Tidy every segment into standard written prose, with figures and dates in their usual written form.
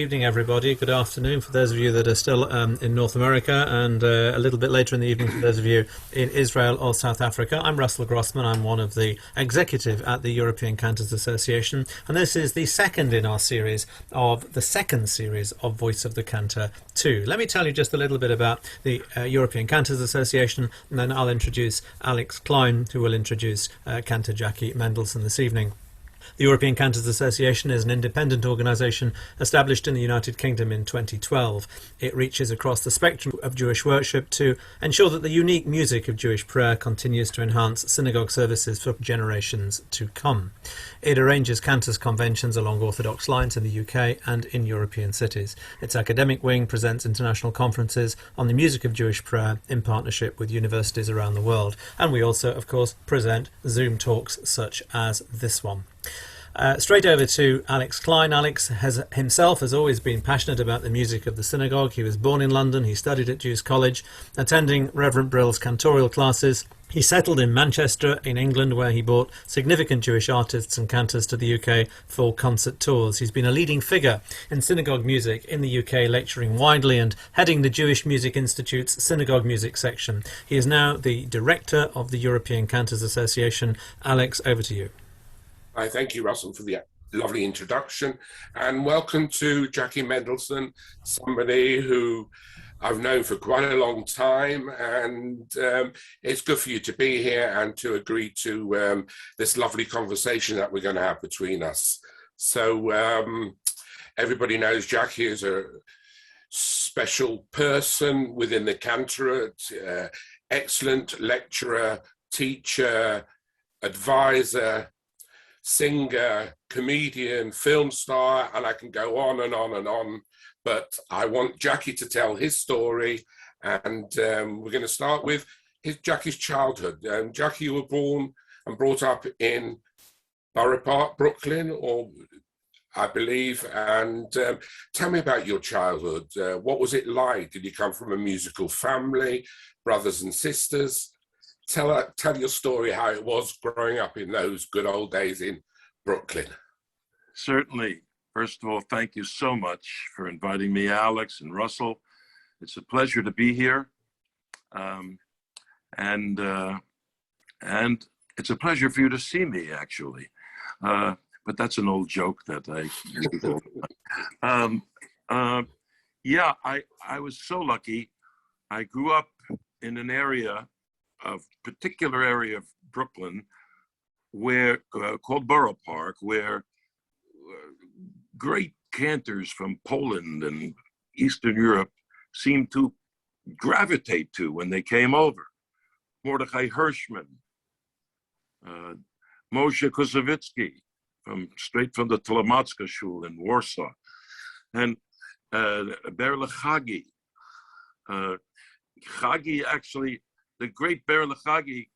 evening, everybody. Good afternoon for those of you that are still in North America, and a little bit later in the evening for those of you in Israel or South Africa. I'm Russell Grossman. I'm one of the executive at the European Cantors Association, and this is the second in our series of the second series of Voice of the Cantor 2. Let me tell you just a little bit about the European Cantors Association, and then I'll introduce Alex Klein, who will introduce Cantor Jackie Mendelson this evening. The European Cantors Association is an independent organisation established in the United Kingdom in 2012. It reaches across the spectrum of Jewish worship to ensure that the unique music of Jewish prayer continues to enhance synagogue services for generations to come. It arranges cantors conventions along Orthodox lines in the UK and in European cities. Its academic wing presents international conferences on the music of Jewish prayer in partnership with universities around the world. And we also, of course, present Zoom talks such as this one. Straight over to Alex Klein. Alex has always been passionate about the music of the synagogue. He was born in London. He studied at Jews College, attending Reverend Brill's cantorial classes. He settled in Manchester in England, where he brought significant Jewish artists and cantors to the UK for concert tours. He's been a leading figure in synagogue music in the UK, lecturing widely and heading the Jewish Music Institute's synagogue music section. He is now the director of the European Cantors Association. Alex, over to you. Hi, thank you, Russell, for the lovely introduction, and welcome to Jackie Mendelson, somebody who I've known for quite a long time, and it's good for you to be here and to agree to this lovely conversation that we're going to have between us. So everybody knows Jackie is a special person within the cantorate, excellent lecturer, teacher, advisor, singer, comedian, film star, and I can go on and on and on. But I want Jackie to tell his story, and we're going to start with Jackie's childhood. Jackie, you were born and brought up in Borough Park, Brooklyn, or I believe. And tell me about your childhood. What was it like? Did you come from a musical family, brothers and sisters? Tell your story, how it was growing up in those good old days in Brooklyn. Certainly. First of all, thank you so much for inviting me, Alex and Russell. It's a pleasure to be here. And it's a pleasure for you to see me, actually. But that's an old joke that I yeah, I was so lucky. I grew up in an particular area of Brooklyn where called Boro Park, where great cantors from Poland and Eastern Europe seemed to gravitate to when they came over. Mordechai Hirschman, Moshe Kusevitsky, straight from the Tolomatska Shul in Warsaw, and Berle Chagi. Chagi, actually, the great Berle Chagi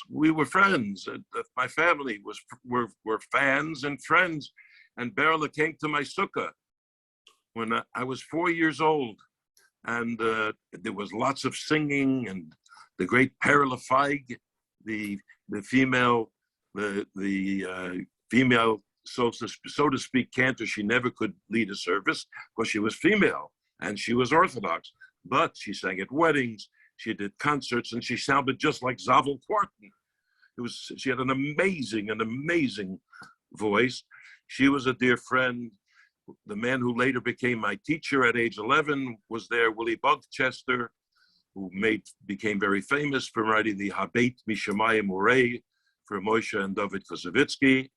we were friends. My family were fans and friends, and Berle came to my sukkah when I was 4 years old, and there was lots of singing, and the great Perle Feig, the female, female, so to speak, cantor. She never could lead a service because she was female and she was Orthodox, but she sang at weddings, she did concerts, and she sounded just like Zavel Quarton. She had an amazing voice. She was a dear friend. The man who later became my teacher at age 11 was there, Willie Bugchester, who became very famous for writing the Habet Mishamayim Urei for Moshe and David Kozovitsky,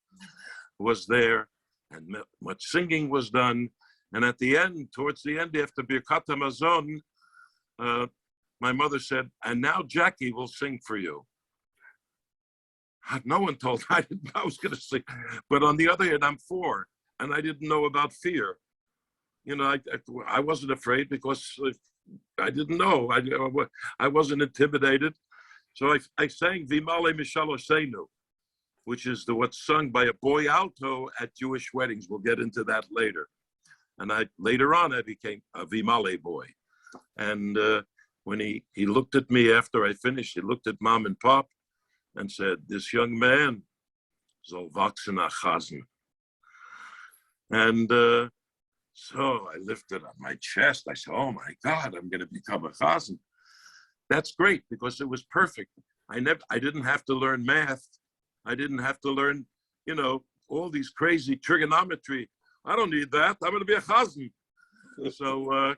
was there, and much singing was done. And at the end, towards the end, after Birkat HaMazon, my mother said, "And now Jackie will sing for you." No one told me. I didn't know I was going to sing. But on the other hand, I'm 4, and I didn't know about fear. You know, I wasn't afraid because I didn't know. I wasn't intimidated. So I sang Vimale Mishalosenu, which is what's sung by a boy alto at Jewish weddings. We'll get into that later. And later on, I became a Vimale boy. And when he looked at me after I finished, he looked at Mom and Pop and said, "This young man, soll wachsen nach Chasen." And So I lifted up my chest. I said, oh my God, I'm going to become a chazan. That's great because it was perfect. I didn't have to learn math. I didn't have to learn, all these crazy trigonometry. I don't need that. I'm going to be a chazan. So,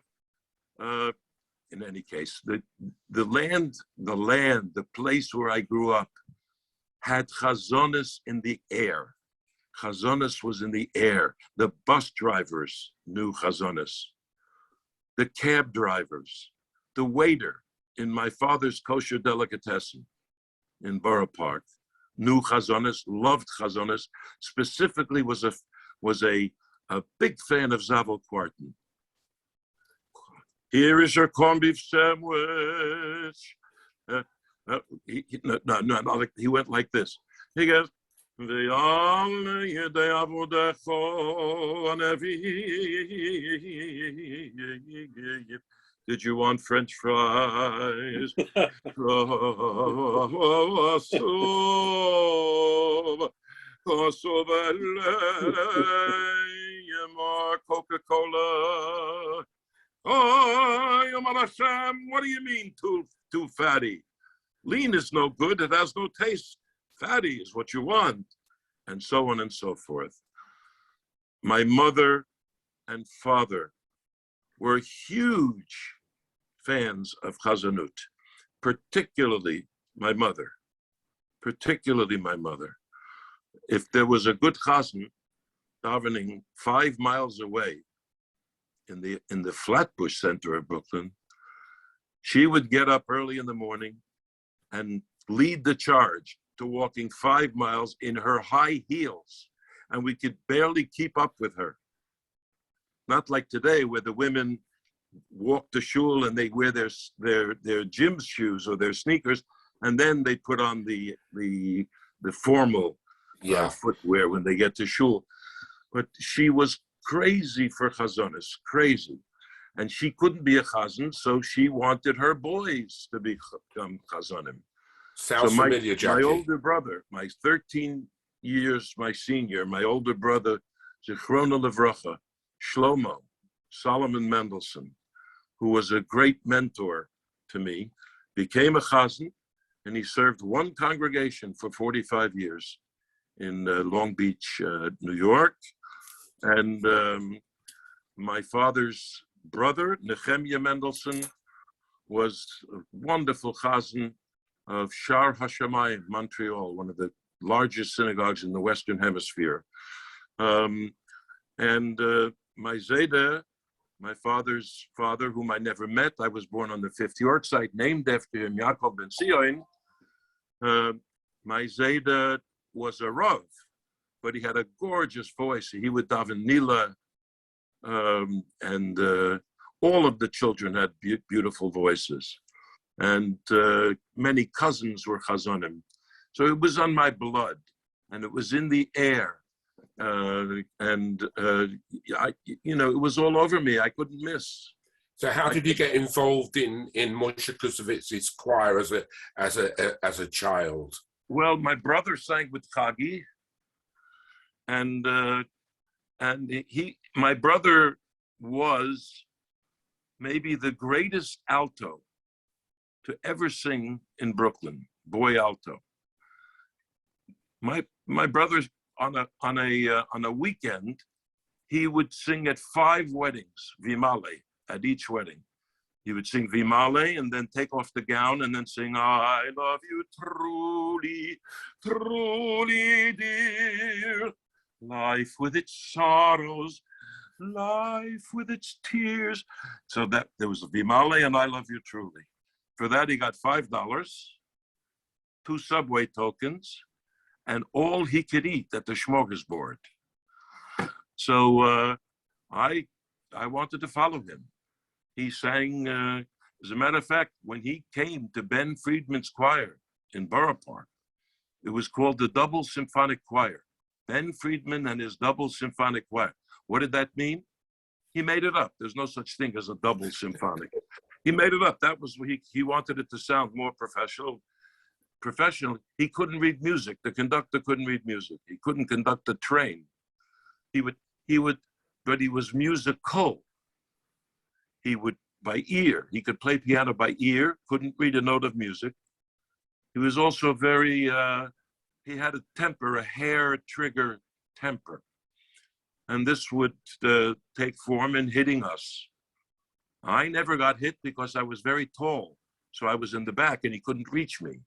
in any case, the place where I grew up had chazonis in the air. Chazonis was in the air. The bus drivers knew chazonis. The cab drivers, the waiter in my father's kosher delicatessen in Boro Park knew chazonis, loved chazonis, specifically was a big fan of Zavel Quarton. Here is your corned beef sandwich. He went like this. He goes, did you want French fries? Coca-Cola. Oh, Yom Hashem, what do you mean too fatty? Lean is no good, it has no taste. Fatty is what you want, and so on and so forth. My mother and father were huge fans of Chazanut, particularly my mother. If there was a good Chazan davening 5 miles away in the Flatbush Center of Brooklyn, she would get up early in the morning and lead the charge to walking 5 miles in her high heels, and we could barely keep up with her. Not like today, where the women walk to shul and they wear their gym shoes or their sneakers, and then they put on the formal footwear when they get to shul. But she was crazy for chazonis, crazy. And she couldn't be a chazan, so she wanted her boys to become chazanim. Sounds familiar, Jackie. My older brother, my 13 years, my senior, my older brother, Zichrona Levracha, Shlomo, Solomon Mendelson, who was a great mentor to me, became a chazan, and he served one congregation for 45 years in Long Beach, New York. And my father's brother, Nehemiah Mendelson, was a wonderful chazan of Shar Hashamayim, Montreal, one of the largest synagogues in the Western Hemisphere. My Zayda, my father's father, whom I never met, I was born on the 5th York site, named after him, Yaakov ben Sion. My Zayda was a Rav, but he had a gorgeous voice. He would daven Nila, and all of the children had beautiful voices. And many cousins were chazonim. So it was on my blood, and it was in the air. It was all over me. I couldn't miss. So how did you get involved in Moshe Kusovitz's choir as a child? Well, my brother sang with Chagi, and my brother was maybe the greatest alto to ever sing in Brooklyn, boy alto. My brother on a weekend, he would sing at 5 weddings, Vimale, at each wedding. He would sing Vimale and then take off the gown and then sing, I love you truly, truly dear. Life with its sorrows, life with its tears. So that there was Vimale and I love you truly. For that, he got $5, 2 subway tokens, and all he could eat at the smorgasbord. So I wanted to follow him. He sang, as a matter of fact, when he came to Ben Friedman's choir in Borough Park, it was called the Double Symphonic Choir. Ben Friedman and his Double Symphonic Choir. What did that mean? He made it up. There's no such thing as a double symphonic. He made it up. That was what he wanted it to sound more professional. He couldn't read music. The conductor couldn't read music. He couldn't conduct a train. He would but he was musical. He would, by ear, he could play piano by ear, couldn't read a note of music. He was also very, he had a temper, a hair trigger temper. And this would take form in hitting us. I never got hit because I was very tall. So I was in the back and he couldn't reach me.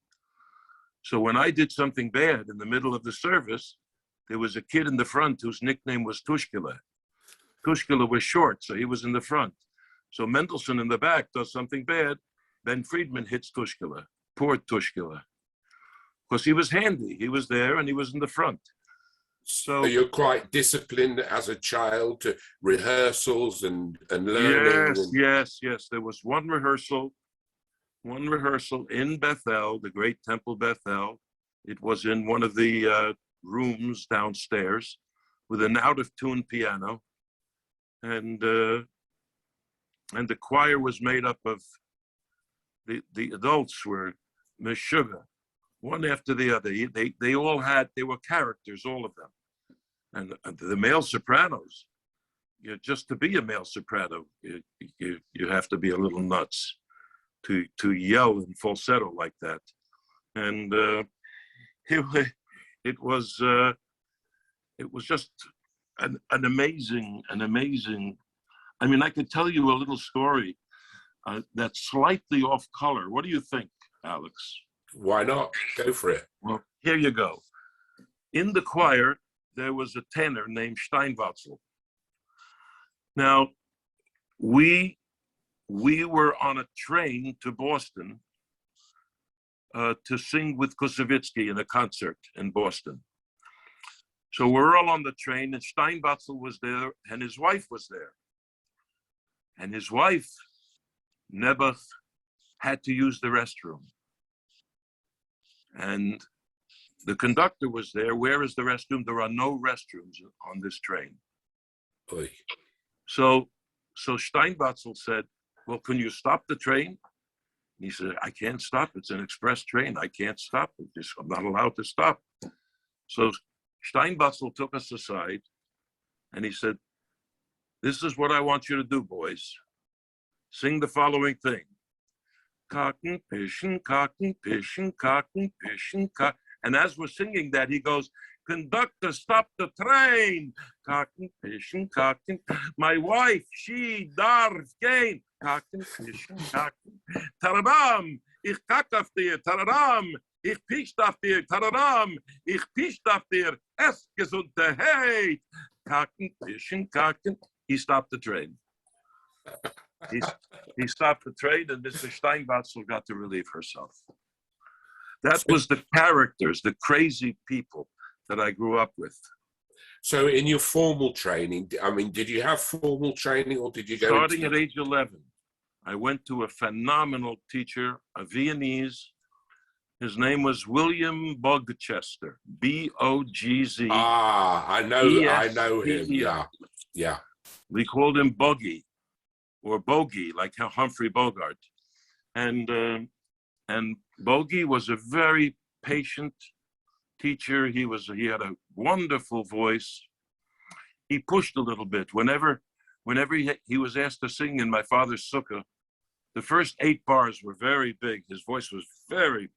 So when I did something bad in the middle of the service, there was a kid in the front whose nickname was Tushkila. Tushkila was short, so he was in the front. So Mendelson in the back does something bad, then Friedman hits Tushkila. Poor Tushkila. Because he was handy. He was there and he was in the front. So you're quite disciplined as a child to rehearsals and learning. Yes. There was one rehearsal in Bethel, the great temple Bethel. It was in one of the rooms downstairs with an out-of-tune piano. And the choir was made up of, the adults were Meshuggah, one after the other. They were characters, all of them. And the male sopranos, just to be a male soprano, you have to be a little nuts to yell in falsetto like that. And it was just an amazing. I mean, I could tell you a little story that's slightly off color. What do you think, Alex? Why not? Go for it. Well, here you go. In the choir, there was a tenor named Steinwatzel. Now, we were on a train to Boston to sing with Koussevitzky in a concert in Boston. So we're all on the train, and Steinwatzel was there, and his wife was there. And his wife, Nebuch, had to use the restroom. And the conductor was there. Where is the restroom? There are no restrooms on this train. Oy. So Steinwatzel said, well, can you stop the train? He said, I can't stop. It's an express train. I can't stop. I'm not allowed to stop. So Steinwatzel took us aside and he said, this is what I want you to do, boys. Sing the following thing. Kaken, pischen, kaken, pischen, kaken, pischen, kaken. And as we're singing that, he goes, conductor, stop the train. Kaken, pischen, kaken. My wife, she darf gehen. Kaken, pischen, kaken. Taradam, ich kak auf dir. Taradam, ich pischt auf dir. Taradam, ich pischt auf dir. Es Gesundheit. Kaken, pischen, kaken. He stopped the train. He stopped the train, and Mr. Steinwatzel got to relieve herself. That was the characters, the crazy people that I grew up with. So in your formal training, I mean, did you have formal training or did you go? Starting at age 11, I went to a phenomenal teacher, a Viennese. His name was William Bugchester, B-O-G-Z. Ah, I know him, yeah. We called him Bogey, or Bogey, like Humphrey Bogart. And Bogey was a very patient teacher. He had a wonderful voice. He pushed a little bit. Whenever he was asked to sing in my father's sukkah, the first 8 bars were very big. His voice was very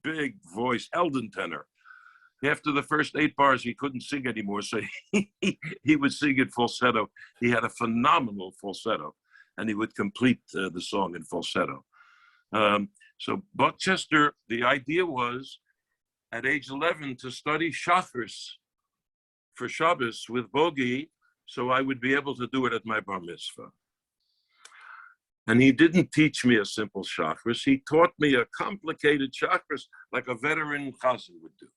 big voice, Eldon tenor. After the first 8 bars, he couldn't sing anymore, so he would sing in falsetto. He had a phenomenal falsetto, and he would complete the song in falsetto. So Bugchester, the idea was, at age 11, to study Shachris for Shabbos with Bogi, so I would be able to do it at my bar mitzvah. And he didn't teach me a simple Shachris. He taught me a complicated Shachris like a veteran chazan would do.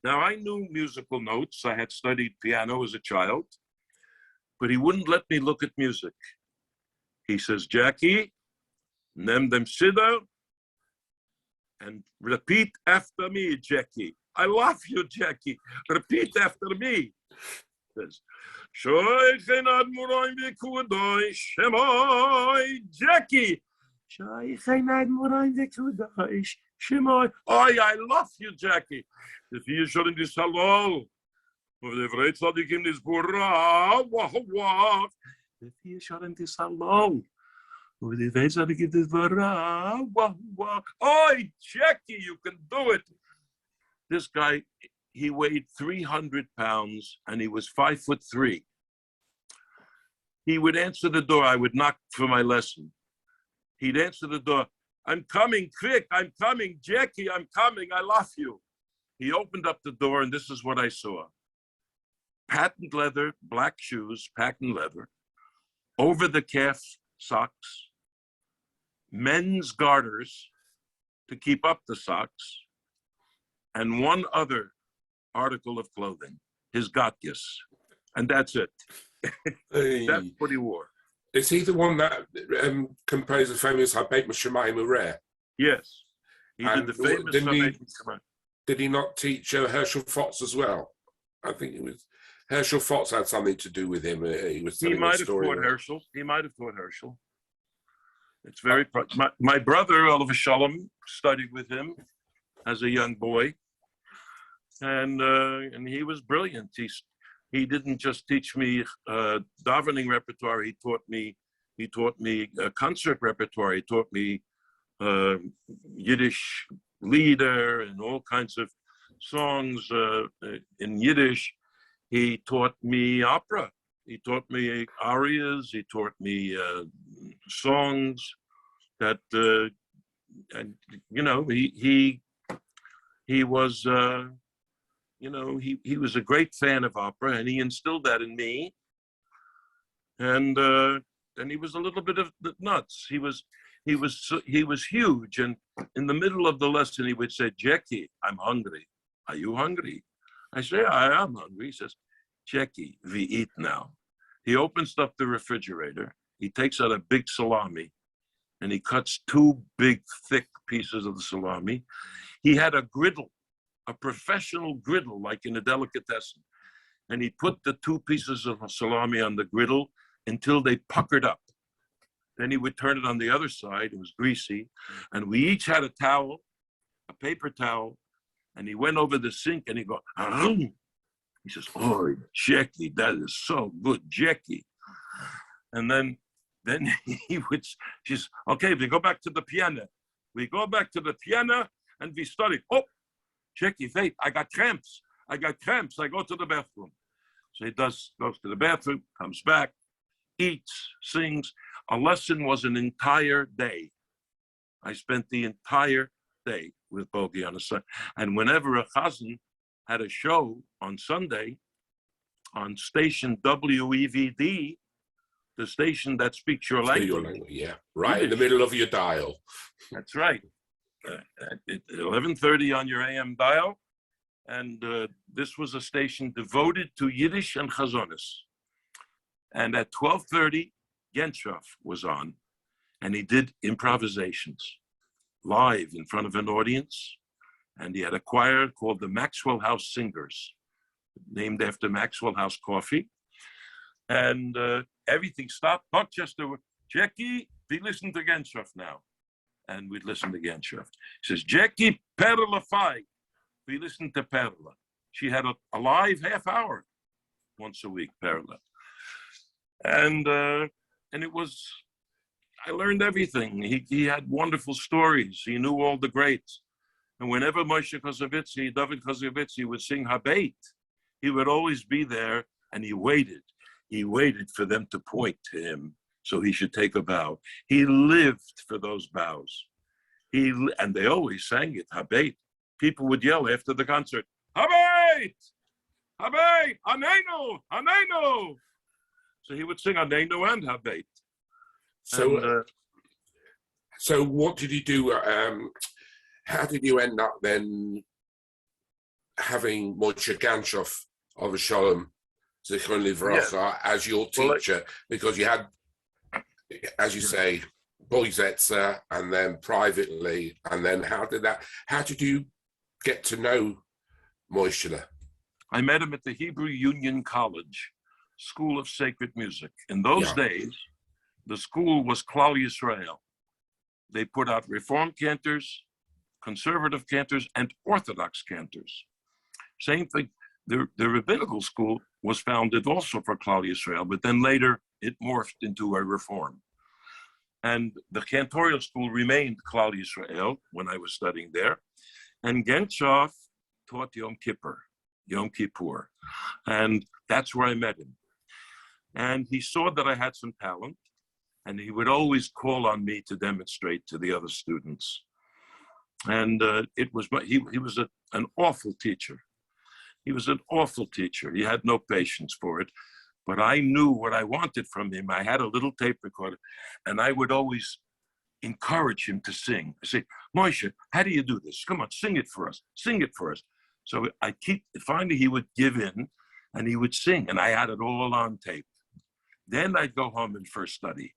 Now, I knew musical notes. I had studied piano as a child, but he wouldn't let me look at music. He says, Jackie, nem dem siddur and repeat after me, Jackie. I love you, Jackie. Repeat after me. He says, Jackie. Oh, I love you, Jackie. If you shouldn't be salol, Oi, Jackie, you can do it. This guy, he weighed 300 pounds and he was 5'3". He would answer the door. I would knock for my lesson. He'd answer the door. I'm coming, quick, I'm coming, Jackie, I'm coming, I love you. He opened up the door and this is what I saw. Patent leather, black shoes, patent leather, over the calf socks, men's garters to keep up the socks, and one other article of clothing, his gatkis. And that's it. That's what he wore. Is he the one that composed the famous Habet M'Shamayim Ureh? Yes. He did the famous Did he not teach Herschel Fotz as well? I think it was Herschel Fotz had something to do with him. He might have taught Herschel. He might have taught Herschel. It's very. My brother Oliver Shalom studied with him as a young boy, and he was brilliant. He didn't just teach me davening repertoire. He taught me concert repertoire. He taught me Yiddish lieder and all kinds of songs in Yiddish. He taught me opera. He taught me arias. He taught me songs that, and you know, he was, you know, he was a great fan of opera, and he instilled that in me. And he was a little bit of nuts. He was huge, and in the middle of the lesson, he would say, "Jackie, I'm hungry. Are you hungry?" I say, "I am hungry." He says, "Jackie, we eat now." He opens up the refrigerator. He takes out a big salami, and he cuts 2 big, thick pieces of the salami. He had a griddle, a professional griddle, like in a delicatessen. And he put the 2 pieces of salami on the griddle until they puckered up. Then he would turn it on the other side. It was greasy. And we each had a towel, a paper towel. And he went over the sink and he go, "Arum." He says, "Oh, Jackie, that is so good, Jackie." And then he would, she says, "Okay, we go back to the piano. We go back to the piano and we study." "Oh, Jackie, wait, I got cramps. I got cramps. I go to the bathroom." So he goes to the bathroom, comes back, eats, sings. A lesson was an entire day. I spent the entire day with Bogi on a Sunday. And whenever a chazan had a show on Sunday on station WEVD, the station that speaks your language. Yeah, right in the middle of your dial. That's right. At 11:30 on your AM dial. And this was a station devoted to Yiddish and Chazonis. And at 12:30, Ganchoff was on, and he did improvisations live in front of an audience. And he had a choir called the Maxwell House Singers, named after Maxwell House coffee. And everything stopped. Bugchester, "Jackie, we listen to Ganchoff now." And we'd listen to Ganchoff. He says, "Jackie, Perla Fai." We listened to Perla. She had a live half hour once a week, Perla. And it was, I learned everything. He had wonderful stories. He knew all the greats. And whenever Moshe Kosovitzy, David Kosovitzy would sing Habet, he would always be there, and he waited. He waited for them to point to him so he should take a bow. He lived for those bows. And they always sang it, Habet. People would yell after the concert, "Habet! Habet! Anenu! Anenu!" So he would sing Anenu and Habet. So what did you do? How did you end up then having Moshe Ganchoff of Shalom, Zichron Livracha, as your teacher? Because you had, as you say, Boizetzer, and then privately, and then how did you get to know Moshe? I met him at the Hebrew Union College School of Sacred Music. In those days, the school was Klal Yisrael. They put out Reform cantors, conservative cantors, and Orthodox cantors. Same thing. the rabbinical school was founded also for Klal Yisrael, but then later it morphed into a reform. And the cantorial school remained Klal Yisrael when I was studying there. And Ganchoff taught Yom Kippur. And that's where I met him. And he saw that I had some talent, and he would always call on me to demonstrate to the other students. And he was an awful teacher. He was an awful teacher. He had no patience for it. But I knew what I wanted from him. I had a little tape recorder, and I would always encourage him to sing. I say, Moshe, how do you do this? Come on, sing it for us. Sing it for us. So finally he would give in, and he would sing, and I had it all on tape. Then I'd go home and first study.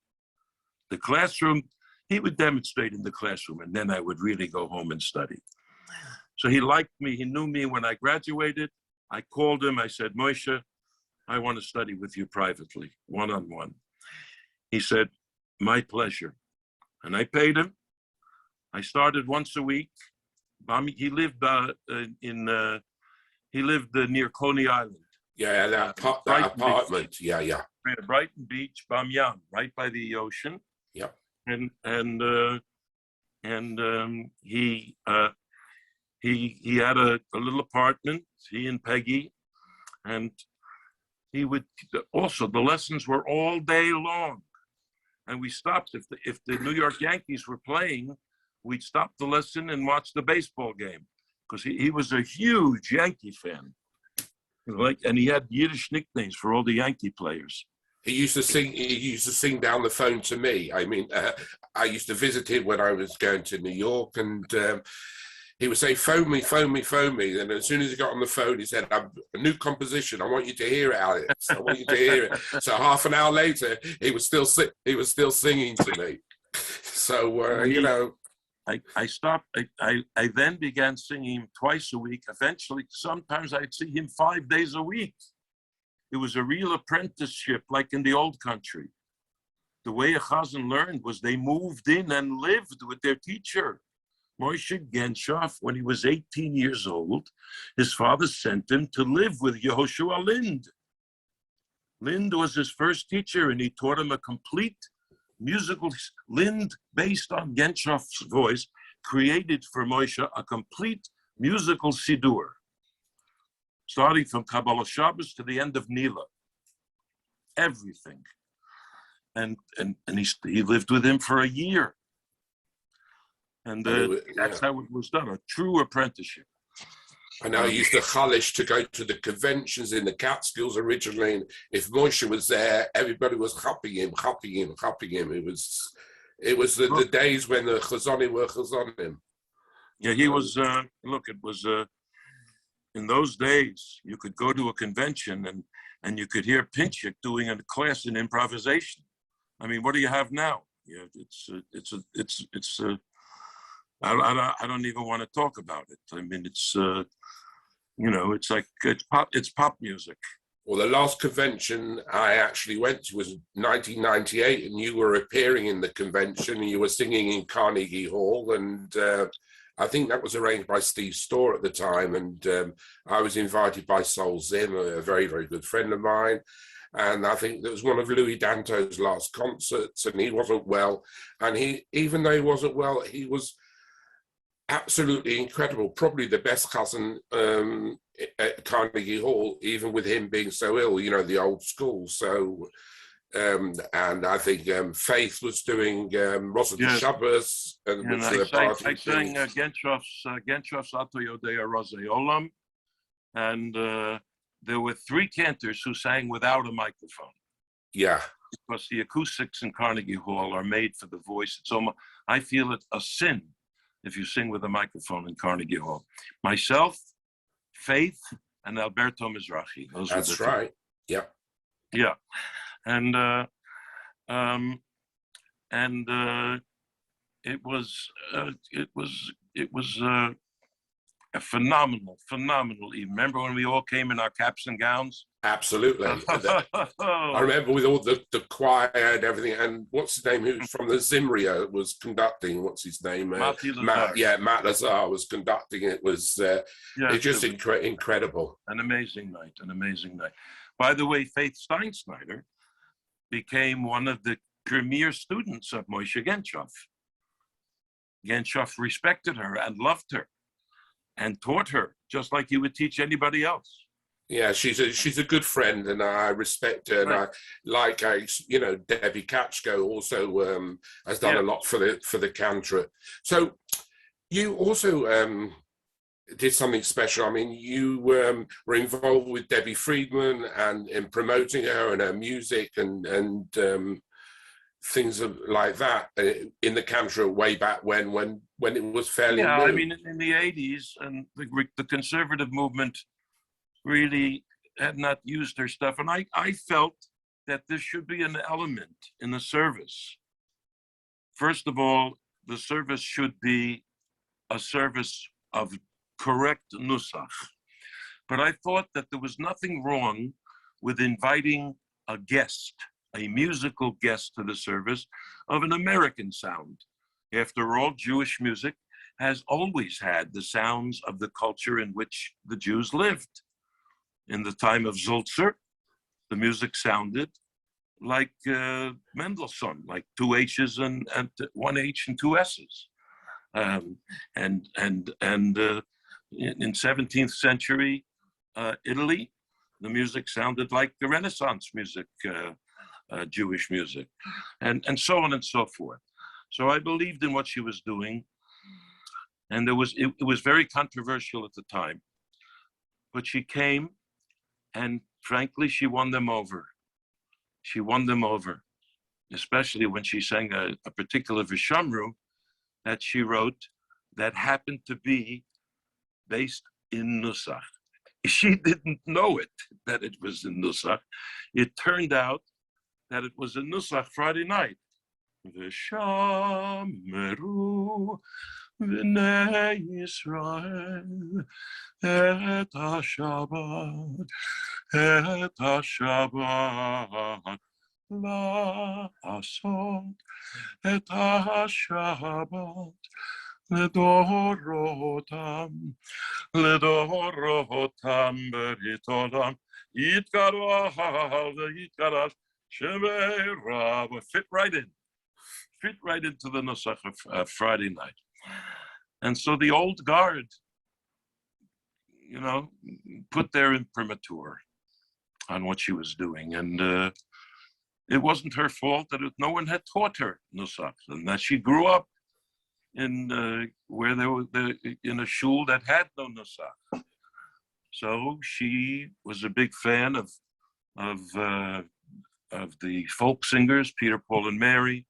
The classroom, he would demonstrate in the classroom, and then I would really go home and study. So he liked me. He knew me when I graduated. I called him. I said, Moshe, I want to study with you privately, one-on-one. He said, my pleasure. And I paid him. I started once a week. He lived near Coney Island. Yeah, that apartment. Beach. Yeah. Brighton Beach, Bamyan, right by the ocean. Yep. And he had a little apartment, he and Peggy, and he would also, the lessons were all day long. And we stopped, if the New York Yankees were playing, we'd stop the lesson and watch the baseball game, because he was a huge Yankee fan. And he had Yiddish nicknames for all the Yankee players. He used to sing down the phone to me. I mean, I used to visit him when I was going to New York, and he would say, phone me, phone me, phone me. And as soon as he got on the phone, he said, a new composition. I want you to hear it, Alex. I want you to hear it. So half an hour later, he was still singing to me. So, you know. I stopped. I then began singing him twice a week. Eventually, sometimes I'd see him 5 days a week. It was a real apprenticeship, like in the old country. The way a chazan learned was they moved in and lived with their teacher. Moshe Ganchoff, when he was 18 years old, his father sent him to live with Yehoshua Lind. Lind was his first teacher, and he taught him a complete musical. Lind, based on Ganchoff's voice, created for Moshe a complete musical siddur, starting from Kabbalah Shabbos to the end of Nila. Everything. And he lived with him for a year. And that's how it was done, a true apprenticeship. I know I used to chalish to go to the conventions in the Catskills originally, and if Moshe was there, everybody was chapping him. It was the days when the chazonim were chazonim. Yeah, he was, it was, in those days, you could go to a convention and you could hear Pinchik doing a class in improvisation. I mean, what do you have now? Yeah, I don't even want to talk about it. I mean, it's it's pop music. Well, the last convention I actually went to was 1998, and you were appearing in the convention, and you were singing in Carnegie Hall, and I think that was arranged by Steve Storr at the time, and I was invited by Sol Zim, a very, very good friend of mine. And I think that was one of Louis Danto's last concerts, and he wasn't well. And even though he wasn't well, he was absolutely incredible, probably the best cousin at Carnegie Hall, even with him being so ill, you know, the old school. So, and I think Faith was doing Rosh Hashanah. And I sang Ganchoff's Ato Yodea Razei Olam, and there were 3 cantors who sang without a microphone. Yeah. Because the acoustics in Carnegie Hall are made for the voice. It's almost, I feel it a sin if you sing with a microphone in Carnegie Hall. Myself, Faith, and Alberto Mizrahi. That's right. Yeah. Yeah. And it was A phenomenal, phenomenal evening. Remember when we all came in our caps and gowns? Absolutely. I remember with all the choir and everything, and what's his name, who's from the Zimria was conducting, what's his name? Matt Lazar was conducting. It was it's just incredible. An amazing night, an amazing night. By the way, Faith Steinsnyder became one of the premier students of Moshe Ganchoff. Ganchoff respected her and loved her and taught her just like he would teach anybody else. Yeah, she's a good friend, and I respect her. And Debbie Katchko also has done a lot for the Cantor. So you also did something special. I mean, you were involved with Debbie Friedman and in promoting her and her music and things like that in the Cantor way back when it was fairly new. I mean, in the 80s, and the conservative movement really had not used her stuff. And I felt that there should be an element in the service. First of all, the service should be a service of correct nusach. But I thought that there was nothing wrong with inviting a guest, a musical guest to the service of an American sound. After all, Jewish music has always had the sounds of the culture in which the Jews lived. In the time of Zulzer, the music sounded like Mendelson, like two H's and one H and two S's. In 17th century Italy, the music sounded like the Renaissance music, Jewish music, and so on and so forth. So I believed in what she was doing, and it was very controversial at the time. But she came, and frankly, she won them over. She won them over, especially when she sang a particular Vishamru that she wrote that happened to be based in Nusach. She didn't know it, that it was in Nusach. It turned out that it was in Nusach Friday night. Vishameru v'nei Yisrael et HaShabbat la'asot et HaShabbat לדורותם ברית עולם יתגדל ויתקדש שמי רב. Fit right into the Nusach of Friday night. And so the old guard, put their imprimatur on what she was doing. And it wasn't her fault that no one had taught her Nusach, and that she grew up in where there was in a shul that had no Nusach. So she was a big fan of the folk singers, Peter, Paul, and Mary,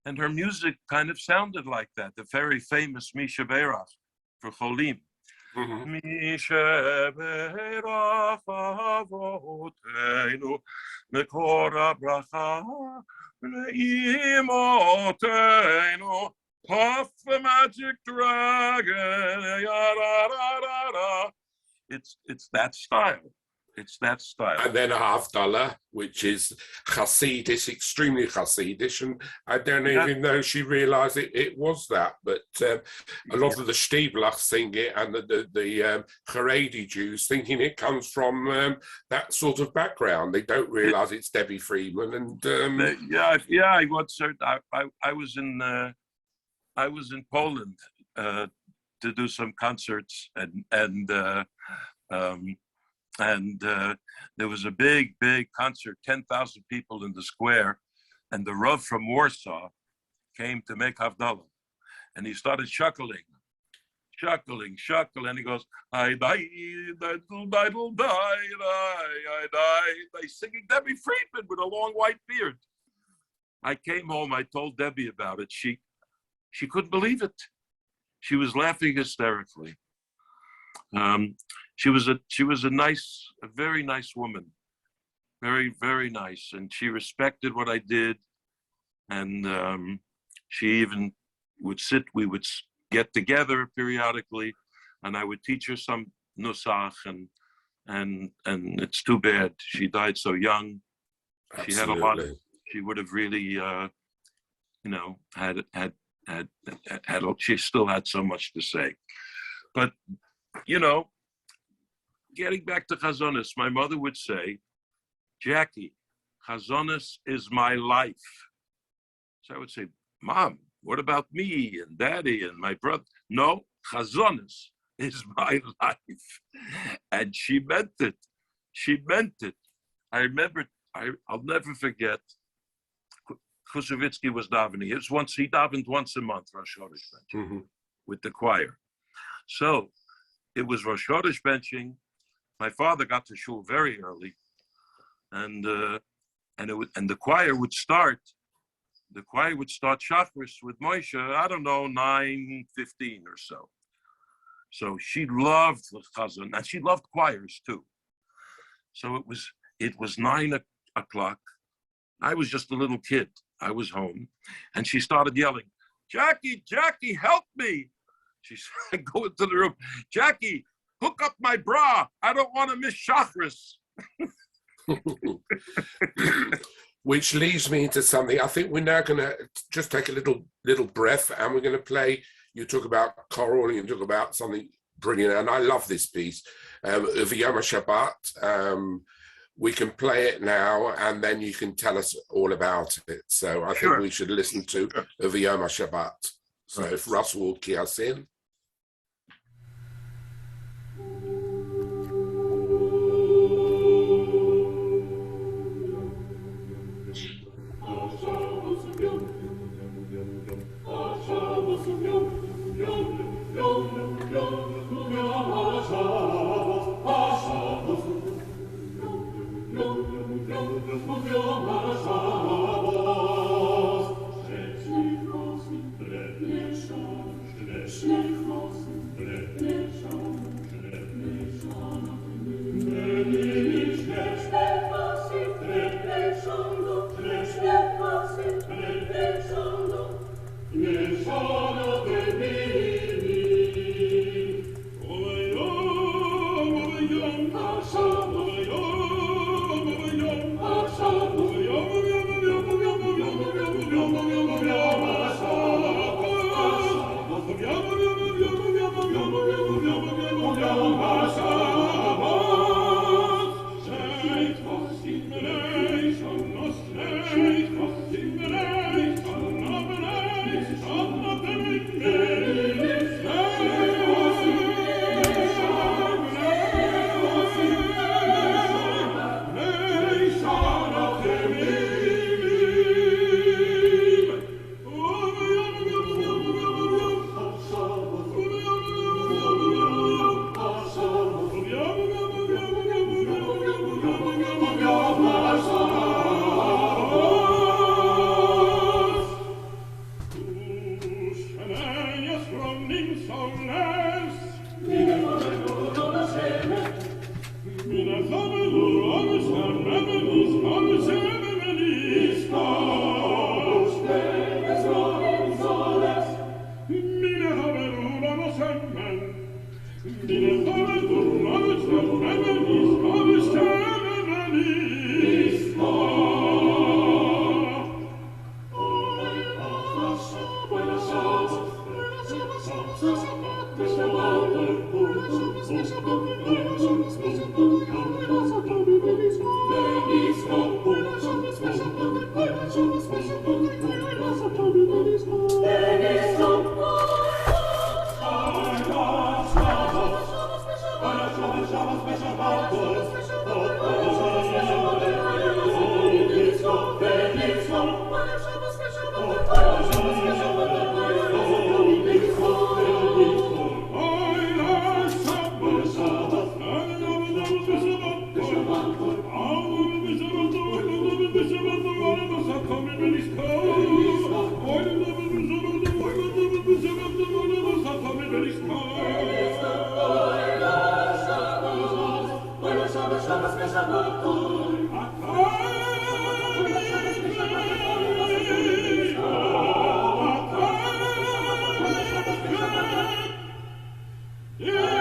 and her music kind of sounded like that. The very famous Misha Berach for Cholim. Misha Berach avoteinu mekor habracha le'imotenu. Puff the magic dragon, it's that style. It's that style. And then Havdalah, which is Hasidish, extremely Hasidish, and I don't even know she realised it was that. But a lot of the Stieblach sing it, and the Haredi Jews thinking it comes from that sort of background. They don't realise it's Debbie Friedman. And I once heard. I was in Poland to do some concerts, and there was a big concert, 10,000 people in the square, and the Rav from Warsaw came to make Havdalah, and he started chuckling, and he goes, I die, singing Debbie Friedman with a long white beard. I came home, I told Debbie about it. She couldn't believe it. She was laughing hysterically. She was a very nice woman, very, very nice, and she respected what I did. And she even would we would get together periodically and I would teach her some nusach, and it's too bad she died so young. Absolutely. She had a lot of, she would have really, she still had so much to say. But, getting back to Chazonis, my mother would say, Jackie, Chazonis is my life. So I would say, Mom, what about me and Daddy and my brother? No, Chazonis is my life. And she meant it. She meant it. I remember, I'll never forget, Khusovitsky was davening. He davened once a month, Rosh Chodesh benching, with the choir. So it was Rosh Chodesh benching. My father got to shul very early, and the choir would start. The choir would start Shacharis with Moshe, I don't know, 9:15 or so. So she loved the chazan, and she loved choirs too. So it was 9 o'clock. I was just a little kid. I was home, and she started yelling, Jackie, help me. She said, go into the room. Jackie, hook up my bra. I don't want to miss Shacharis. Which leads me into something. I think we're now going to just take a little breath, and we're going to play. You talk about choral, and you talk about something brilliant, and I love this piece of Yom Shabbat. We can play it now, and then you can tell us all about it. So I think we should listen to Yom Shabbat. So if Russell will key us in. Yeah.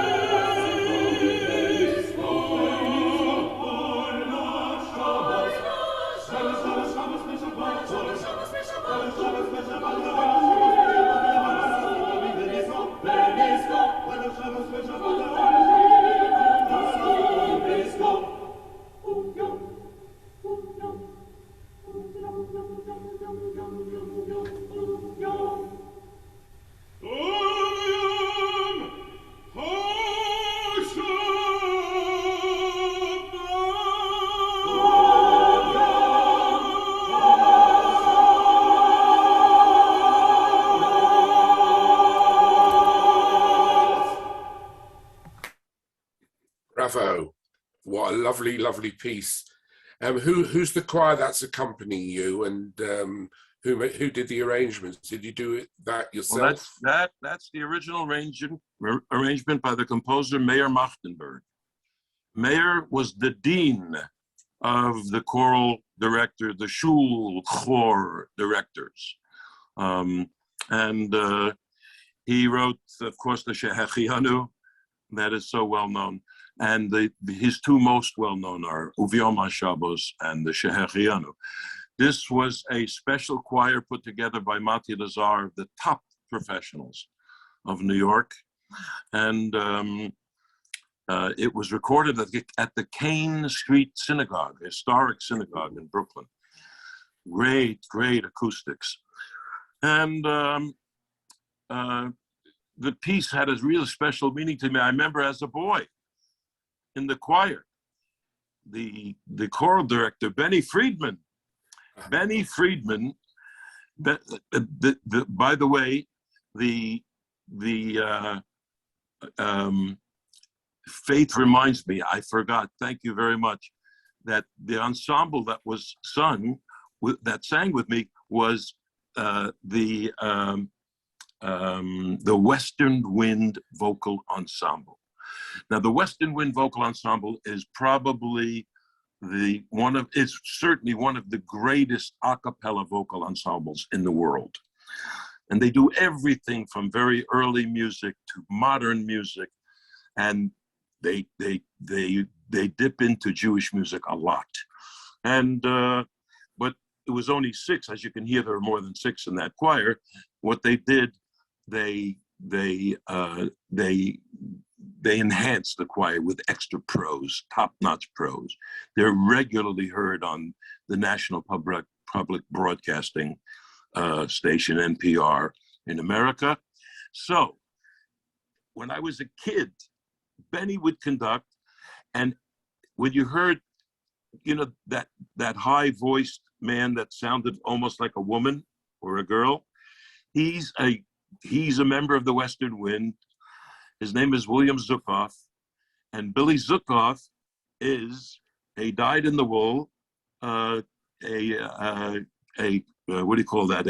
lovely, lovely piece. Who's the choir that's accompanying you, and who did the arrangements? Did you do that yourself? Well, that's the original arrangement by the composer Meir Machtenberg. Meir was the dean of the choral director, the Shul Chor directors. He wrote, of course, the Shehechianu, that is so well known. And his two most well known are Uviom HaShabbos and the Shehechianu. This was a special choir put together by Mati Lazar, the top professionals of New York. And it was recorded at the Kane Street Synagogue, historic synagogue in Brooklyn. Great, great acoustics. And the piece had a really special meaning to me. I remember as a boy in the choir, the choral director, Benny Friedman. Benny Friedman, by the way, the Faith reminds me, I forgot, thank you very much, that the ensemble that was sang with me was the Western Wind Vocal Ensemble. Now, the Western Wind Vocal Ensemble is probably certainly one of the greatest a cappella vocal ensembles in the world. And they do everything from very early music to modern music, and they dip into Jewish music a lot. And but it was only 6, as you can hear. There are more than 6 in that choir. What they did, they enhanced the choir with extra prose, top-notch prose. They're regularly heard on the National Public Broadcasting station, NPR, in America. So when I was a kid, Benny would conduct, and when you heard, that high-voiced man that sounded almost like a woman or a girl, he's a member of the Western Wind. His name is William Zukoff, and Billy Zukoff he died in the wool, what do you call that?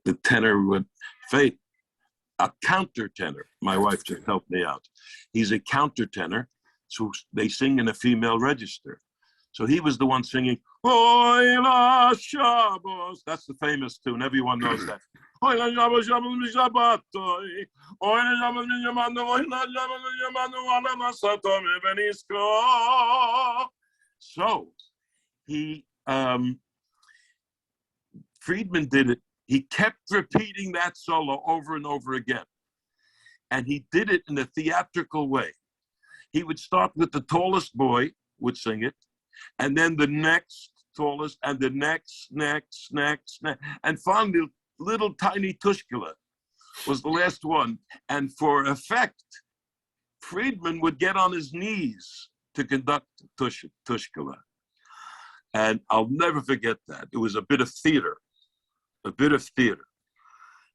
The tenor with fate, a countertenor. My wife just helped me out. He's a countertenor, so they sing in a female register. So he was the one singing, Oy la Shabbos. That's the famous tune. Everyone knows that. Oy la Shabbos, Shabbos Shabbatoi. Oy la Shabbos, Yamanu, Oy la Shabbos, Yamanu, Ala Masato, Benisko. So Friedman did it. He kept repeating that solo over and over again. And he did it in a theatrical way. He would start with the tallest boy would sing it, and then the next tallest, and the next, and finally, little tiny Tushkula was the last one. And for effect, Friedman would get on his knees to conduct Tushkula. And I'll never forget that. It was a bit of theater.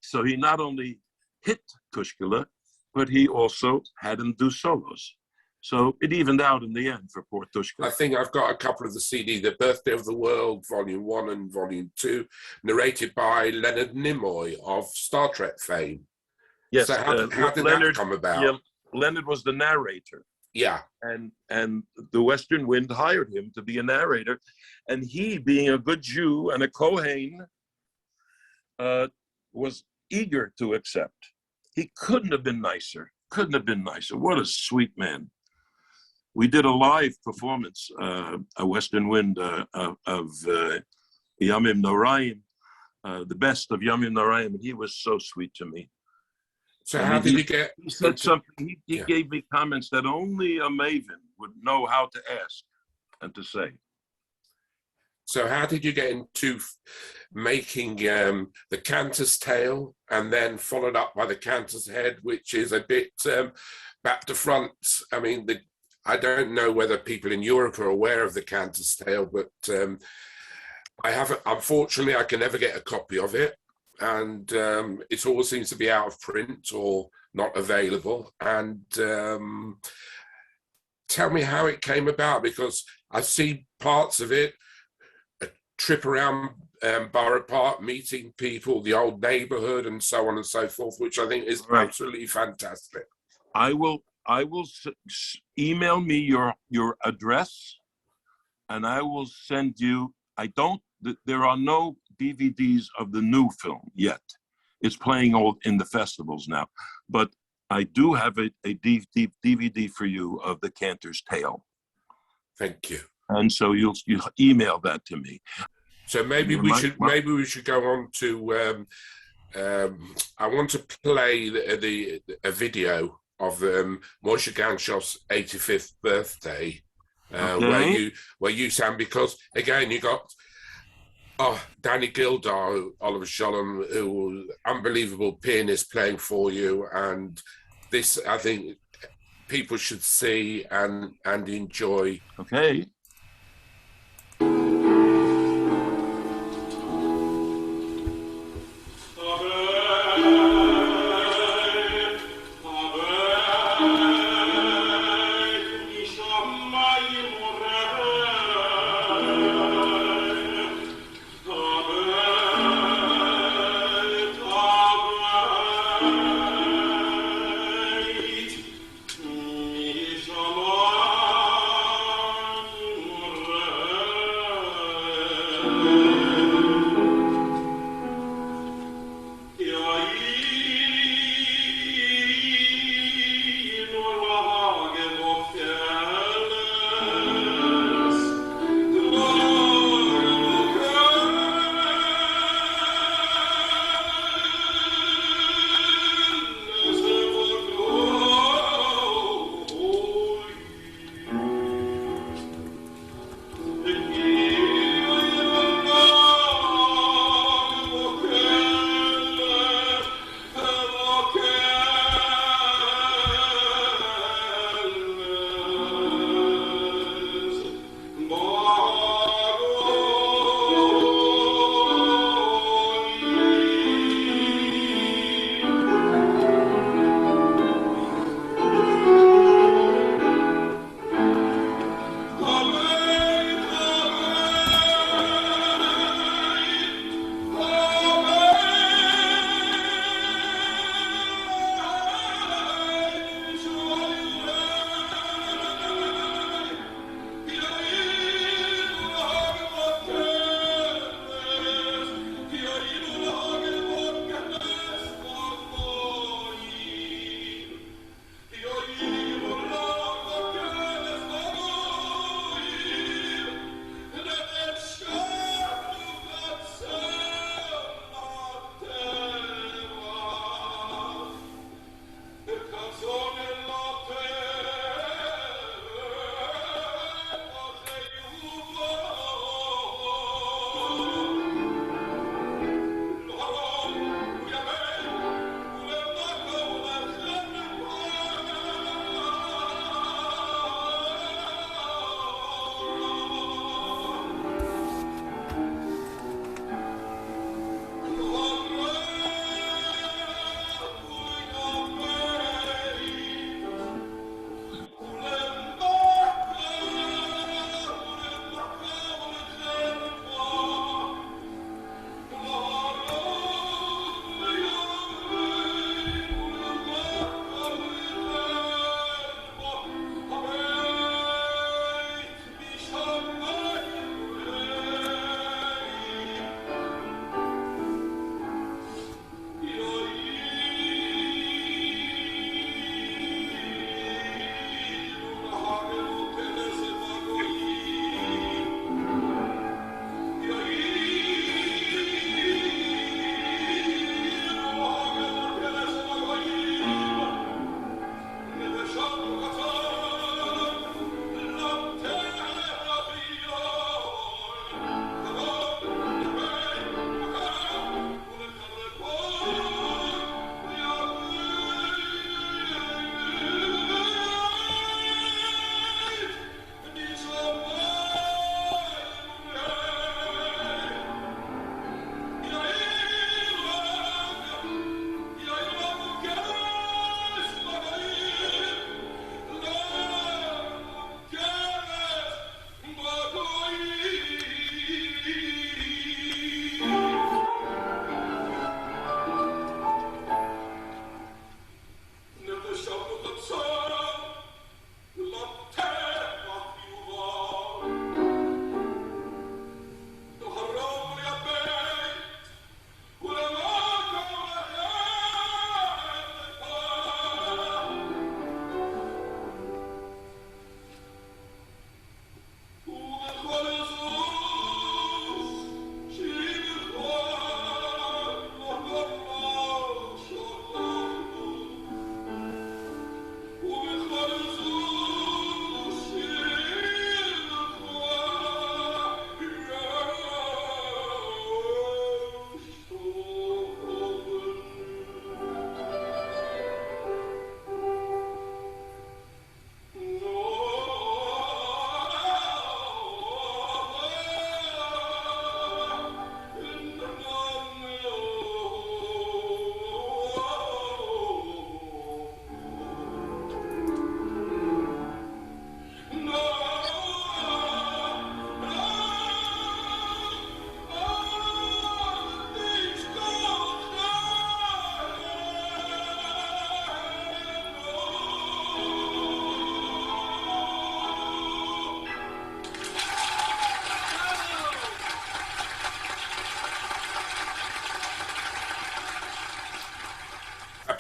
So he not only hit Tushkula, but he also had him do solos. So it evened out in the end for poor Tushkula. I think I've got a couple of the CD, The Birthday of the World, Volume 1 and Volume 2, narrated by Leonard Nimoy of Star Trek fame. Yes. So how did that come about? Yeah, Leonard was the narrator. Yeah. And the Western Wind hired him to be a narrator. And he, being a good Jew and a Kohen, was eager to accept. He couldn't have been nicer. What a sweet man. We did a live performance, a Western Wind of Yamim Noraim, the best of Yamim Noraim, and he was so sweet to me. So how did you get? He said something. He gave me comments that only a maven would know how to ask and to say. So how did you get into making the Cantor's Tale, and then followed up by the Cantor's Head, which is a bit back to front? I mean, I don't know whether people in Europe are aware of the Cantor's Tale, but I haven't. Unfortunately, I can never get a copy of it, and it always seems to be out of print or not available. And tell me how it came about, because I see parts of it, a trip around Borough Park, meeting people, the old neighborhood, and so on and so forth, which I think is absolutely fantastic. I will email me your address, and I will send you. There are no DVDs of the new film yet. It's playing all in the festivals now, but I do have a DVD for you of the Cantor's Tale. Thank you. And so you'll email that to me. So maybe we should go on to. I want to play a video of Moshe Ganchoff's 85th birthday, where you sang, because again you got Danny Gildar, Oliver Sholem, who was unbelievable pianist playing for you, and this I think people should see and enjoy. Okay.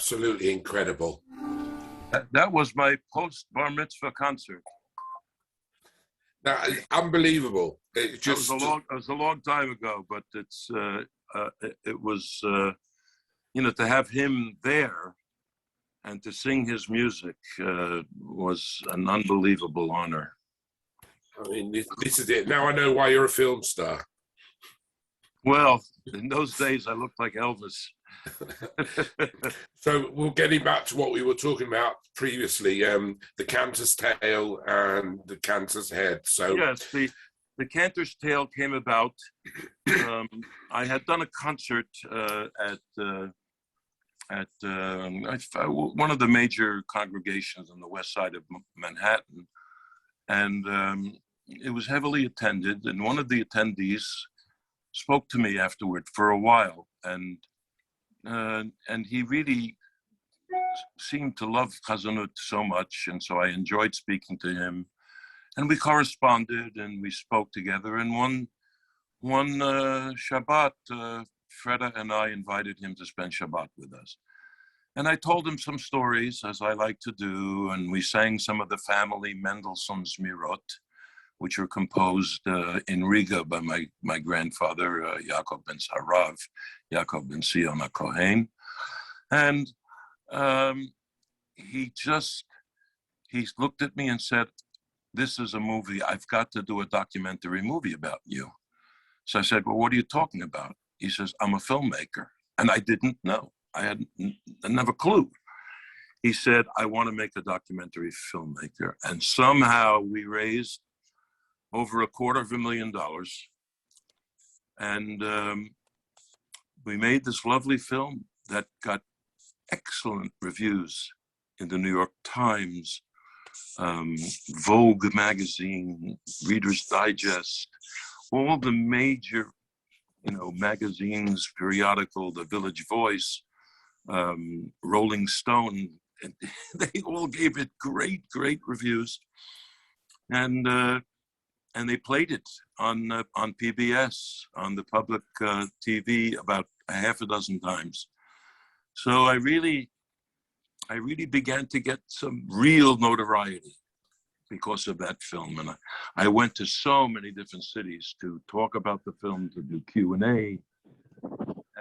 absolutely incredible. That was my post bar mitzvah concert. That is unbelievable. It just It was a long time ago, but it was to have him there and to sing his music was an unbelievable honor. I mean, this is it. Now I know why you're a film star. Well, in those days, I looked like Elvis. So we're getting back to what we were talking about previously, the Cantor's tail and the Cantor's head. So yes, the Cantor's Tale came about. I had done a concert at one of the major congregations on the west side of Manhattan, and it was heavily attended. And one of the attendees spoke to me afterward for a while, and he really seemed to love Chazanut so much, and so I enjoyed speaking to him. And we corresponded and we spoke together. And one Shabbat, Freda and I invited him to spend Shabbat with us. And I told him some stories, as I like to do, and we sang some of the family Mendelssohn's Mirot, which were composed in Riga by my grandfather, Yaakov ben Sarav, Yaakov ben Sion HaKohen. And he looked at me and said, "This is a movie. I've got to do a documentary movie about you." So I said, "Well, what are you talking about?" He says, "I'm a filmmaker." And I didn't know. I didn't have a clue. He said, "I want to make a documentary filmmaker." And somehow we raised over $250,000. And we made this lovely film that got excellent reviews in the New York Times, Vogue magazine, Reader's Digest, all the major, magazines, periodical, The Village Voice, Rolling Stone, and they all gave it great, great reviews, and they played it on PBS, on the public TV, about a half a dozen times. So I really began to get some real notoriety because of that film. And I went to so many different cities to talk about the film, to do Q&A.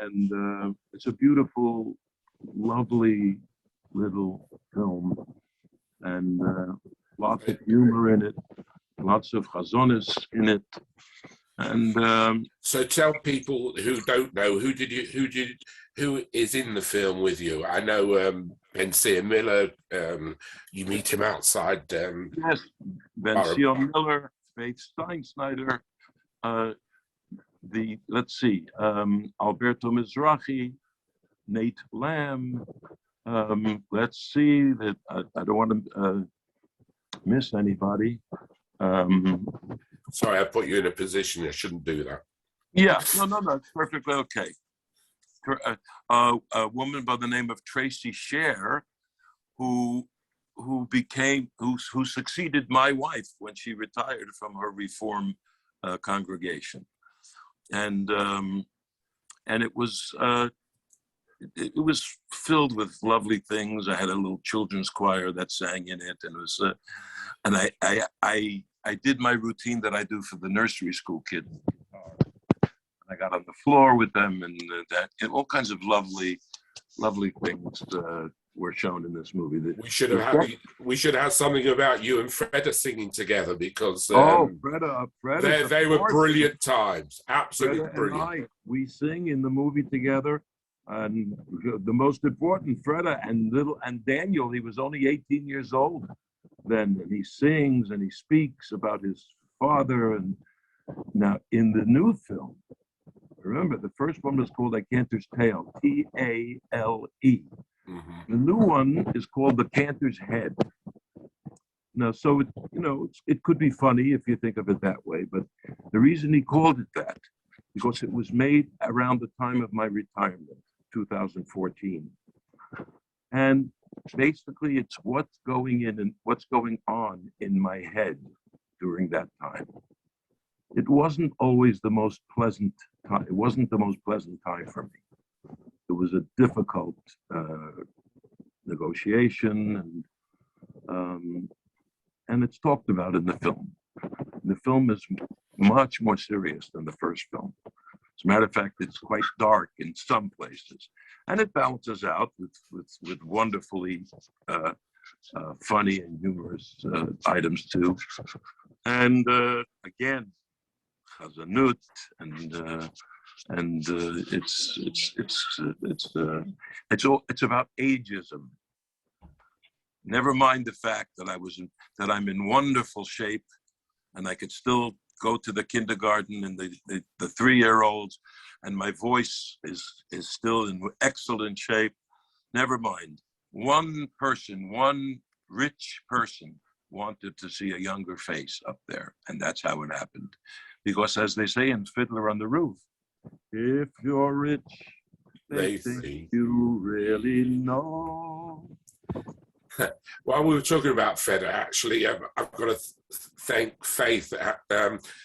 And it's a beautiful, lovely little film. And lots of humor in it, lots of chazonis in it. And so tell people who don't know, who is in the film with you? I know Ben-Seer Miller, you meet him outside. Yes, Ben-Seer Miller, Faith Steinsnyder, Alberto Mizrahi, Nate Lamb. Let's see, that I don't want to miss anybody. Sorry, I put you in a position I shouldn't do that. Yeah, no, it's perfectly okay. A woman by the name of Tracy Scher, who succeeded my wife when she retired from her Reform congregation, and it was filled with lovely things. I had a little children's choir that sang in it, and it was and I did my routine that I do for the nursery school kids. I got on the floor with them, and all kinds of lovely things were shown in this movie. We should have something about you and Freda singing together, because Freda, they were brilliant times, absolutely Freda brilliant. We sing in the movie together, and the most important, Freda and Daniel. He was only 18 years old then, and he sings and he speaks about his father. And now in the new film, remember, the first one was called A Cantor's Tale, Tale. Mm-hmm. The new one is called The Cantor's Head. Now, so it could be funny if you think of it that way, but the reason he called it that, because it was made around the time of my retirement, 2014. And basically, it's what's going in and what's going on in my head during that time. It wasn't always the most pleasant time. It wasn't the most pleasant time for me. It was a difficult negotiation, and it's talked about in the film. The film is much more serious than the first film. As a matter of fact, it's quite dark in some places, and it balances out with wonderfully funny and humorous items too. And again, Chazanut, and it's about ageism. Never mind the fact that I'm in wonderful shape, and I could still go to the kindergarten and the 3-year-olds, and my voice is still in excellent shape. Never mind. One rich person wanted to see a younger face up there, and that's how it happened. Because as they say in Fiddler on the Roof, if you're rich, they think you really know. While we were talking about Fredda, actually, I've got to thank Faith.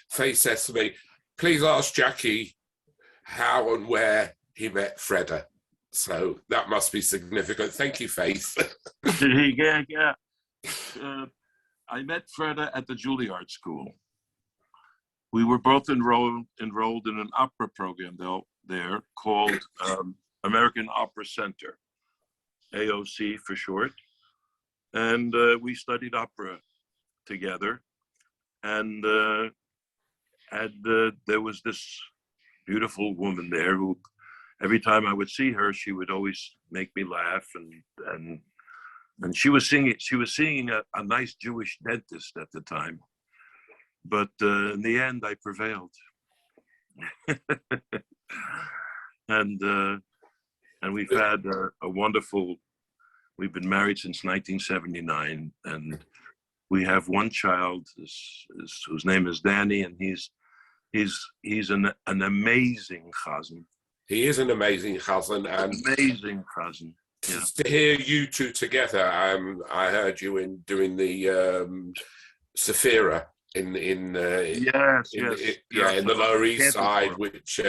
Faith says to me, please ask Jackie how and where he met Fredda. So that must be significant. Thank you, Faith. Yeah. I met Fredda at the Juilliard School. We were both enrolled in an opera program there called American Opera Center, AOC for short. And we studied opera together. And there was this beautiful woman there who, every time I would see her, she would always make me laugh. And she was seeing a nice Jewish dentist at the time. But in the end, I prevailed. And we've had a wonderful. We've been married since 1979, and we have one child whose name is Danny, and he's an amazing chazan. He is an amazing chazan, and amazing chazan. Yeah. To hear you two together, I heard you doing the Sephira in the Lower East Side, which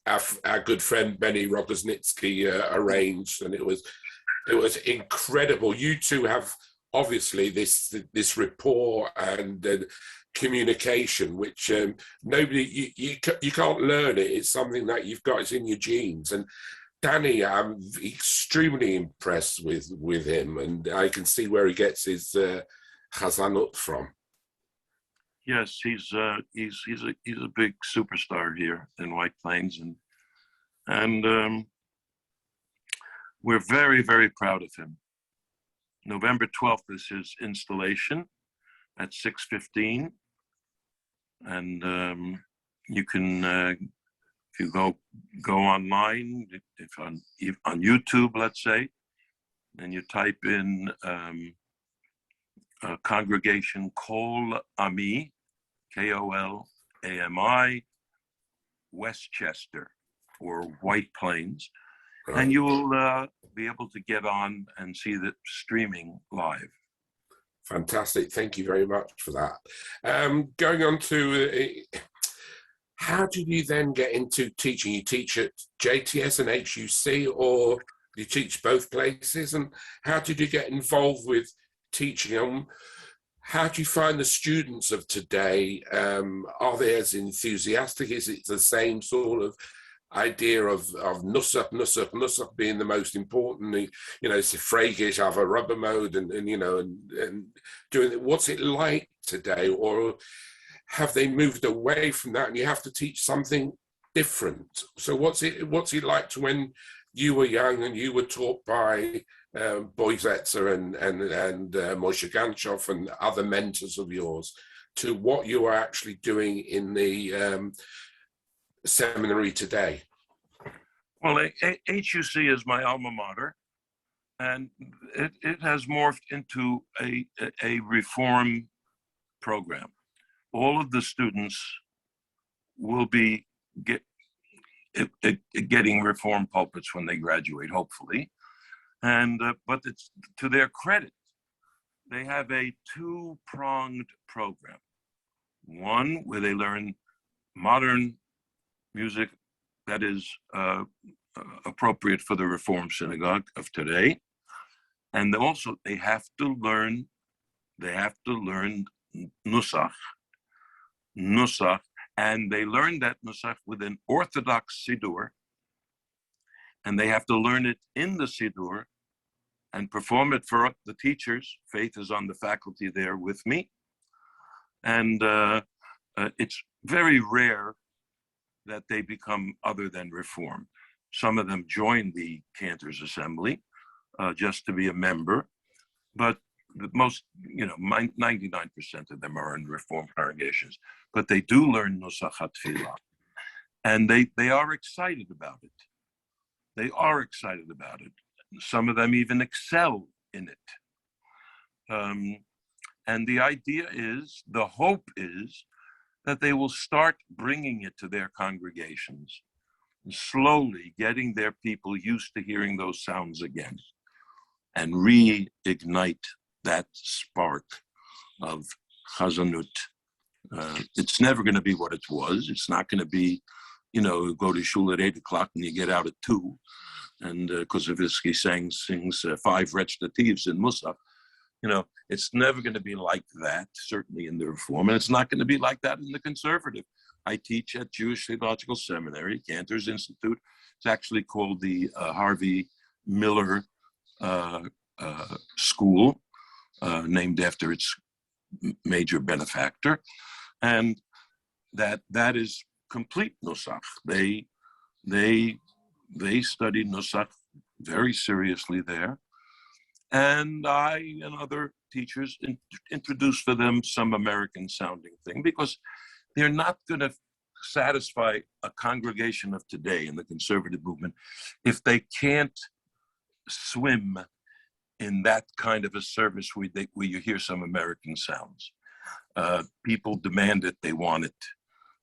our good friend Benny Rogosnitsky arranged, and it was incredible. You two have obviously this rapport and communication, which nobody you can't learn it. It's something that you've got. It's in your genes. And Danny, I'm extremely impressed with him, and I can see where he gets his chazanut from. Yes, he's a big superstar here in White Plains, and we're very, very proud of him. November 12th is his installation at 6:15, and you can if you go online, if on YouTube, let's say, and you type in congregation Kol Ami, KOLAMI, Westchester, or White Plains, and you will be able to get on and see the streaming live. Fantastic. Thank you very much for that. Going on to, how did you then get into teaching? You teach at JTS and HUC, or you teach both places? And how did you get involved with teaching? How do you find the students of today? Are they as enthusiastic? Is it the same sort of idea of nusach being the most important? Sifregish, have a rubber mode, and doing it. What's it like today? Or have they moved away from that and you have to teach something different? So what's it like to when you were young and you were taught by Boyzetzer and Moshe Ganchoff and other mentors of yours, to what you are actually doing in the seminary today? Well, HUC is my alma mater, and it has morphed into a reform program. All of the students will be getting reform pulpits when they graduate, hopefully. And but it's to their credit, they have a two-pronged program. One where they learn modern music that is appropriate for the Reform Synagogue of today, And also they have to learn nusach, and they learn that nusach with an Orthodox siddur, and they have to learn it in the siddur and perform it for the teachers. Faith is on the faculty there with me. And it's very rare that they become other than Reform. Some of them join the Cantors Assembly just to be a member, but the most, 99% of them are in Reform congregations, but they do learn Nusach HaTfilah, and they are excited about it. They are excited about it. Some of them even excel in it. And the idea is, the hope is, that they will start bringing it to their congregations, slowly getting their people used to hearing those sounds again, and reignite that spark of Chazanut. It's never going to be what it was. It's not going to be, go to shul at 8 o'clock and you get out at 2. And Koussevitzky sings 5 recitatives in Musaf. It's never going to be like that, certainly in the Reform, and it's not going to be like that in the Conservative. I teach at Jewish Theological Seminary, Cantor's Institute. It's actually called the Harvey Miller School, named after its major benefactor, and that is complete Nusach. They study Nusach very seriously there. And I and other teachers introduce for them some American sounding thing, because they're not going to satisfy a congregation of today in the conservative movement if they can't swim in that kind of a service where you hear some American sounds. People demand it, they want it.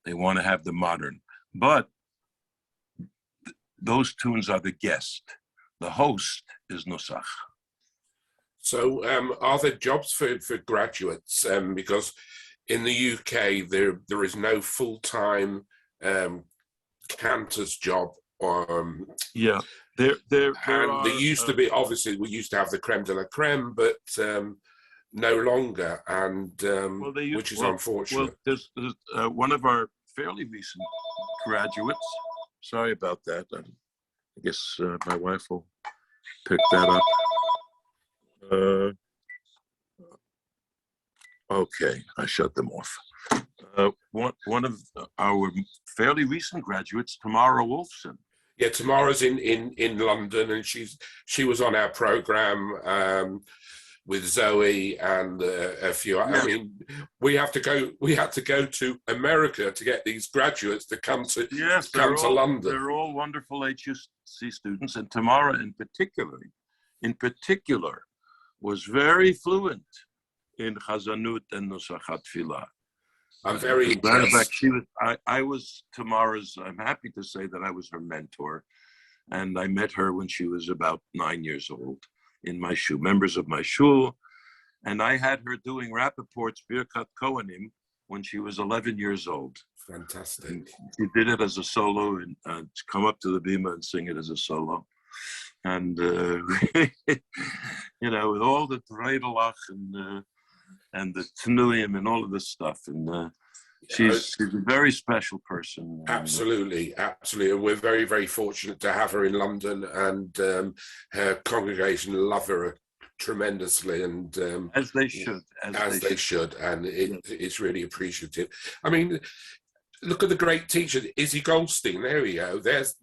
They want to have the modern. But those tunes are the guest. The host is Nusach. So are there jobs for graduates? Because in the UK, there is no full-time cantor's job. Yeah, there used to be, obviously, we used to have the creme de la creme, but no longer, and which is unfortunate. Well, there's one of our fairly recent graduates. Sorry about that. I guess my wife will pick that up. Okay, I shut them off. One of our fairly recent graduates, Tamara Wolfson. Yeah, Tamara's in London, and she was on our program with Zoe and a few. Yeah. I mean, we had to go to America to get these graduates to come to London. They're all wonderful HUC students, and Tamara in particular, was very fluent in Chazanut and Nusach HaTfilah. I'm very impressed. I was Tamara's, I'm happy to say that I was her mentor, and I met her when she was about 9 years old in my shul, members of my shul, and I had her doing Rappaport's Birkat Kohanim when she was 11 years old. Fantastic. And she did it as a solo, and come up to the bima and sing it as a solo. And with all the Treidelach and the Tnuim and all of this stuff, and she's a very special person. Absolutely. And we're very, very fortunate to have her in London, and her congregation love her tremendously, and as they should, and it's really appreciative. I mean, look at the great teacher, Izzy Goldstein. There we go. There's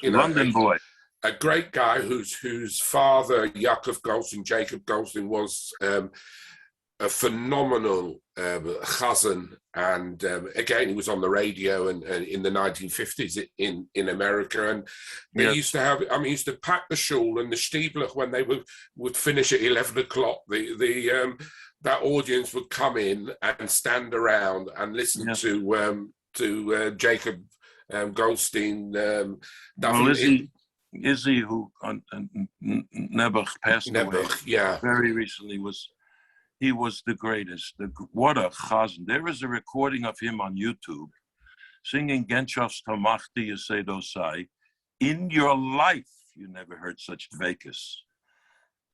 London boy. A great guy whose father, Jacob Goldstein, was a phenomenal chazan, and again, he was on the radio and in the 1950s in America, and they used to have. I mean, used to pack the shul and the shtiblich when they would finish at 11 o'clock. That audience would come in and stand around and listen to Jacob Goldstein. Izzy, who Nebuch passed away very recently, was the greatest. What a chazan. There is a recording of him on YouTube singing Ganchoff's Tamachti Yesed Osai. In your life, you never heard such dvekus.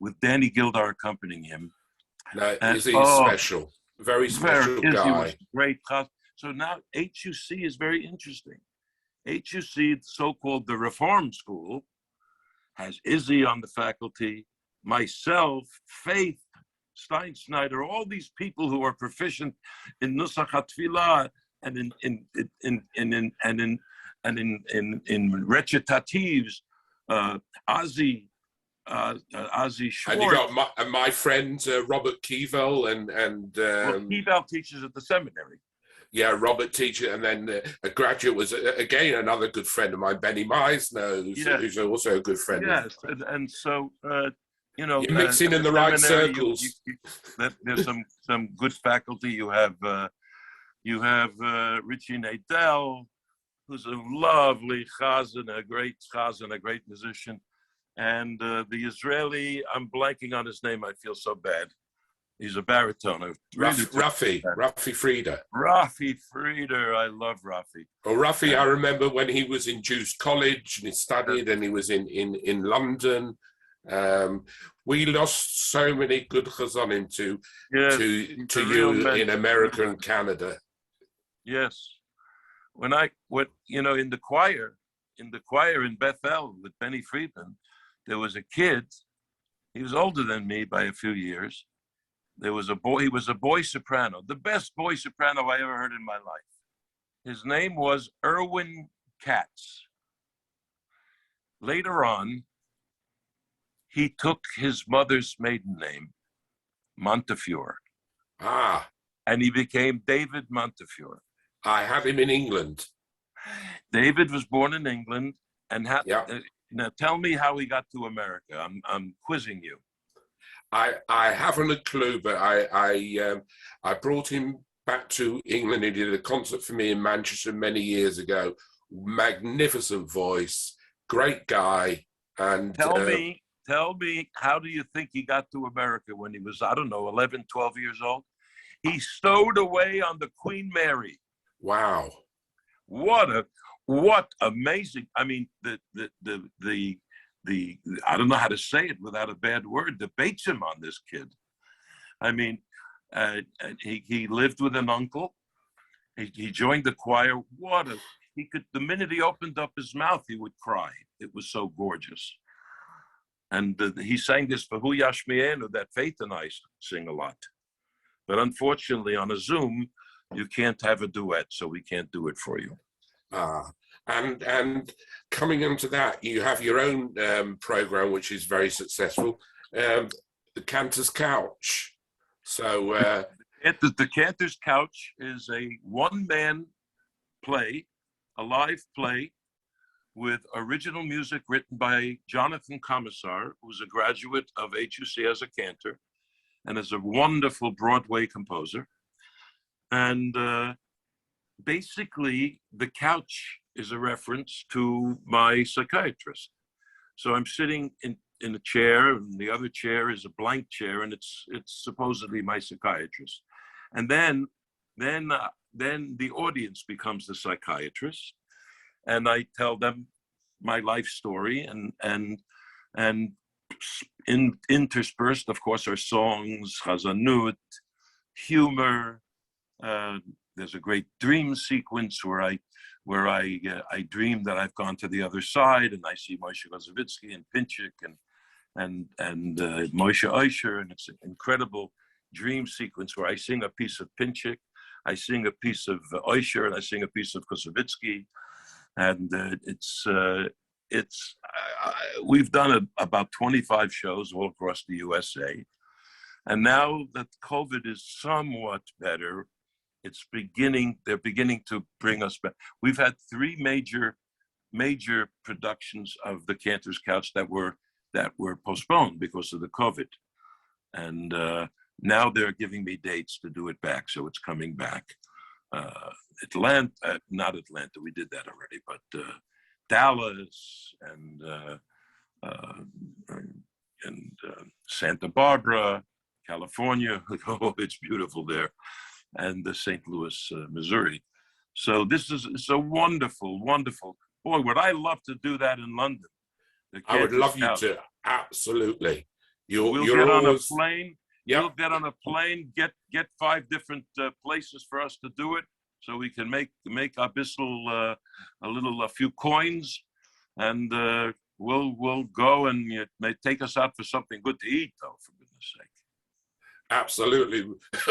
with Danny Gildar accompanying him. No, And, is he special? Very special Izzy guy. was great. So now HUC is very interesting. HUC, so-called the Reform School, has Izzy on the faculty, myself, Faith, Steinsnyder, all these people who are proficient in Nusach HaTfilah and in recitatives, Ozzy Schwartz. And you got my friend Robert Keevel and Keevel teaches at the seminary. Yeah, Robert teacher, and then a graduate was again another good friend of mine, Benny Meisner, who's also a good friend. Yes, and so you know, you're mixing in the right circles. There's some good faculty. You have Richie Nadell, who's a lovely chazan, a great musician, and the Israeli. I'm blanking on his name. I feel so bad. He's a baritone. Rafi Frieder. Rafi Frieder. I love Rafi. Well, Rafi, I remember when he was in Jews College and he studied, and he was in London. We lost so many good chazanim to you in America and Canada. Yes. In the choir in Bethel with Benny Friedman, there was a kid. He was older than me by a few years. There was a boy, he was a boy soprano, the best boy soprano I ever heard in my life. His name was Erwin Katz. Later on, he took his mother's maiden name, Montefiore. And he became David Montefiore. I had him in England. David was born in England, and now tell me how he got to America. I'm quizzing you. I haven't a clue, but I brought him back to England. He did a concert for me in Manchester many years ago. Magnificent voice, great guy. And tell me, how do you think he got to America when he was, 11, 12 years old? He stowed away on the Queen Mary. Wow. What amazing, I mean, the I don't know how to say it without a bad word, the Batesum on this kid. I mean, he lived with an uncle. He joined the choir. The minute he opened up his mouth, he would cry. It was so gorgeous. And he sang this for Hu Yashmienu that Faith and I sing a lot. But unfortunately, on a Zoom, you can't have a duet, so we can't do it for you. And coming into that, you have your own program, which is very successful, the Cantor's Couch. So the Cantor's Couch is a one-man play, a live play, with original music written by Jonathan Commissar, who's a graduate of HUC as a cantor, and is a wonderful Broadway composer. And basically, the couch is a reference to my psychiatrist. So I'm sitting in a chair, and the other chair is a blank chair, and it's supposedly my psychiatrist. And then the audience becomes the psychiatrist, and I tell them my life story, and interspersed, of course, are songs, chazanut, humor. There's a great dream sequence where I dream that I've gone to the other side, and I see Moshe Ganchoff and Pinchik and Moshe Eisher, and it's an incredible dream sequence where I sing a piece of Pinchik, I sing a piece of Eisher, and I sing a piece of Kosovitsky, and we've done about 25 shows all across the USA, and now that COVID is somewhat better, they're beginning to bring us back. We've had 3 major productions of the Cantor's Couch that were postponed because of the COVID. And now they're giving me dates to do it back. So it's coming back. Not Atlanta, we did that already, but Dallas and Santa Barbara, California. Oh, it's beautiful there. And St. Louis, Missouri. So this is so wonderful, wonderful. Boy, would I love to do that in London. I would love you to, absolutely. We'll you're get on a always, plane. yeah, We'll get on a plane. Get 5 different places for us to do it, so we can make Abyssal a few coins, and we'll go, and it may take us out for something good to eat, though, for goodness sake. absolutely.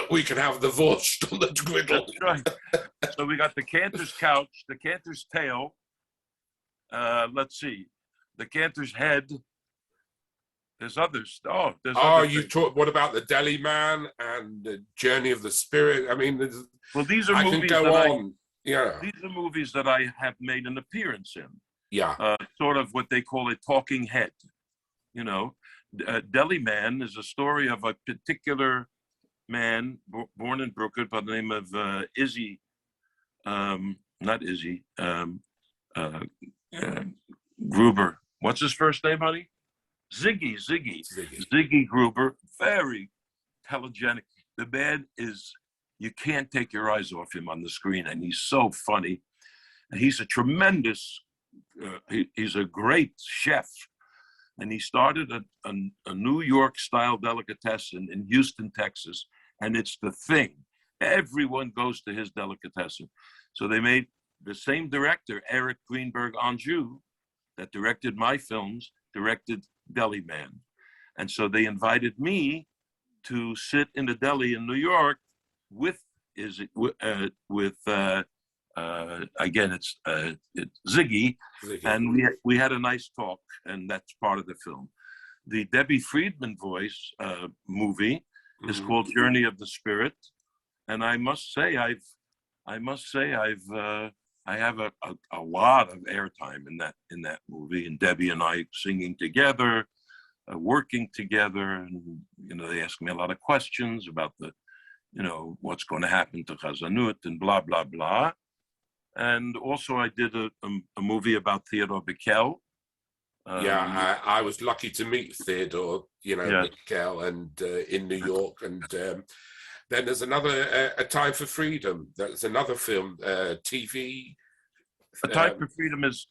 We can have the vorscht on the griddle. That's right. So we got the Cantor's couch, the Cantor's tail. Let's see, the Cantor's head. There's others. Oh, there's Oh, other you things. talk. What about the Deli Man and the Journey of the Spirit? I mean, Well, these are I can movies go that on. Yeah, these are movies that I have made an appearance in. yeah, Sort of what they call a talking head. You know, Deli Man is a story of a particular man born in Brooklyn by the name of Izzy, not Izzy, Gruber. What's his first name, honey? Ziggy Gruber. Very telegenic. The man is, you can't take your eyes off him on the screen, and he's so funny. And he's a tremendous, he's a great chef. And he started a New York style delicatessen in Houston, Texas. And it's the thing. Everyone goes to his delicatessen. So they made the same director, Eric Greenberg Anjou, that directed my films, directed Deli Man. And so they invited me to sit in the deli in New York with again, it's Ziggy, and we had a nice talk, and that's part of the film. The Debbie Friedman voice movie is called Journey of the Spirit, and I must say I have a lot of airtime in that movie, and Debbie and I singing together, working together, and they ask me a lot of questions about what's going to happen to Chazanut and blah blah blah. And also I did a movie about Theodore Bickel. I was lucky to meet Theodore, Bickel, and in New York, and then there's another A Time for Freedom. That's another film, TV. A Time for Freedom is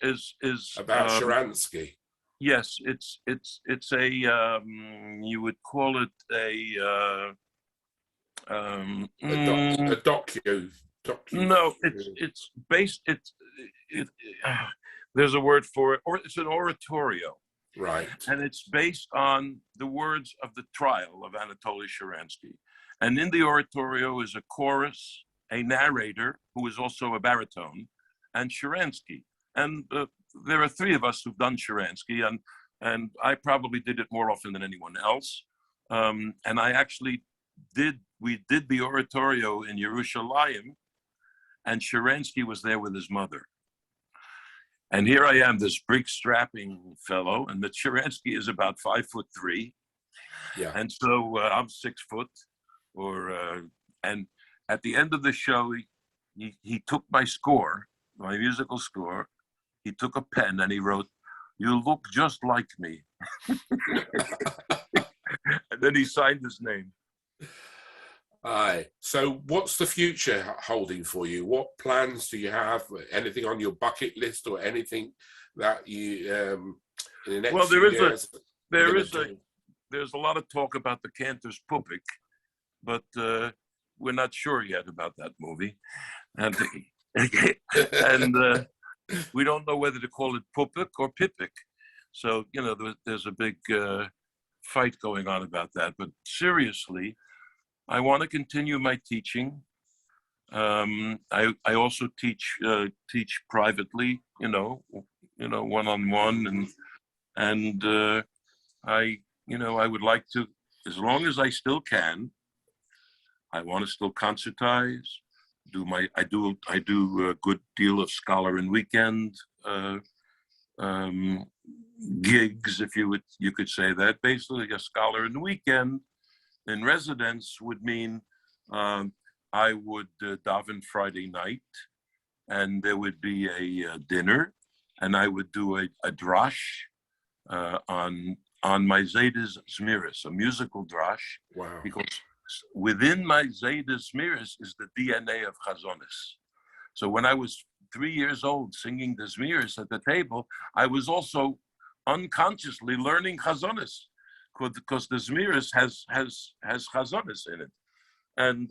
about Sharansky. Yes, it's a you would call it a docu. No, it's based. There's a word for it, or it's an oratorio. Right. And it's based on the words of the trial of Anatoly Sharansky. And in the oratorio is a chorus, a narrator who is also a baritone, and Sharansky. And there are 3 of us who've done Sharansky, and I probably did it more often than anyone else. And I actually we did the oratorio in Yerushalayim, and Sharansky was there with his mother. And here I am, this big strapping fellow, and that Sharansky is about 5'3". Yeah. And so I'm 6 foot, and at the end of the show, he took my score, my musical score. He took a pen and he wrote, "You look just like me." And then he signed his name. Aye. So what's the future holding for you? What plans do you have? Anything on your bucket list, or anything that you in the next few years? There's a lot of talk about the Cantor's Pupik, but we're not sure yet about that movie, and we don't know whether to call it Pupik or Pipik. So there's a big fight going on about that. But seriously, I want to continue my teaching. I also teach privately, one-on-one, and I would like to, as long as I still can, I want to still concertize. I do a good deal of scholar and weekend gigs, if you could say that. Basically, a scholar in the weekend in residence would mean I would daven Friday night, and there would be a dinner, and I would do a drash on my Zayda's Zmiris, a musical drash. Wow. Because within my Zayda's Zmiris is the DNA of Chazonis. So when I was 3 years old singing the Zmiris at the table, I was also unconsciously learning Chazonis. because the Zmiris has chazonis in it, and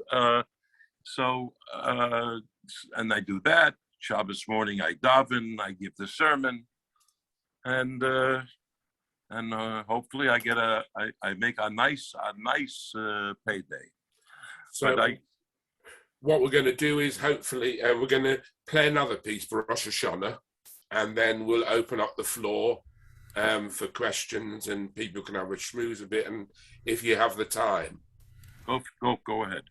and I do that. Shabbos morning I daven, I give the sermon, and hopefully I get I make a nice payday. So what we're going to do is hopefully we're going to play another piece for Rosh Hashanah, and then we'll open up the floor for questions, and people can have a schmooze a bit, and if you have the time. Go ahead.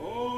Oh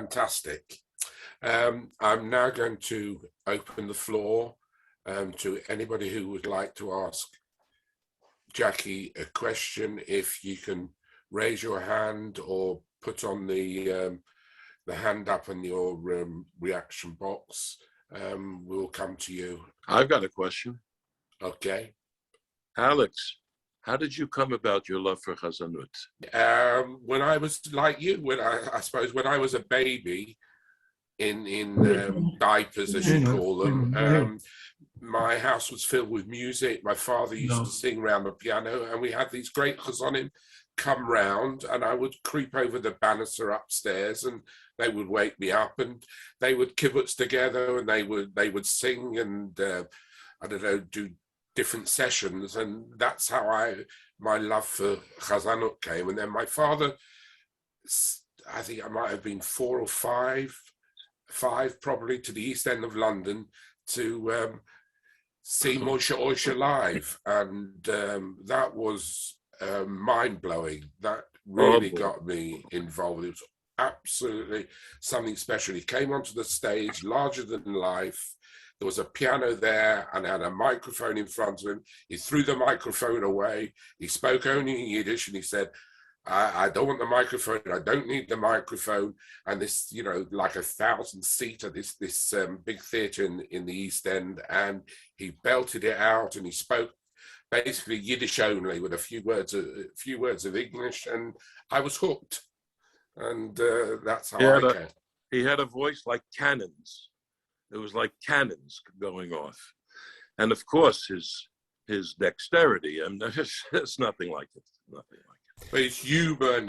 fantastic. I'm now going to open the floor to anybody who would like to ask Jackie a question. If you can raise your hand or put on the hand up in your reaction box, we'll come to you. I've got a question. Okay. Alex, how did you come about your love for Chazanut? When I was like you, when I suppose when I was a baby in diapers, as you call them, my house was filled with music. My father used to sing around the piano, and we had these great chazonim come round, and I would creep over the banister upstairs, and they would wake me up, and they would kibbutz together, and they would sing, and I don't know, do different sessions, and that's how my love for Chazanut came. And then my father, I think I might have been 4 or 5 probably, to the East End of London to see Moshe Oisha live, and that was mind-blowing. That really got me involved. It was absolutely something special. He came onto the stage, larger than life. There was a piano there and had a microphone in front of him. He threw the microphone away. He spoke only in Yiddish, and he said, I don't want the microphone. I don't need the microphone. And this, you know, like a 1,000-seater, this big theatre in the East End. And he belted it out, and he spoke basically Yiddish only with a few words of English. And I was hooked. And that's how I came. He had a voice like cannons. It was like cannons going off. And of course, his dexterity, and it's nothing like it. Nothing like it. But it's humor and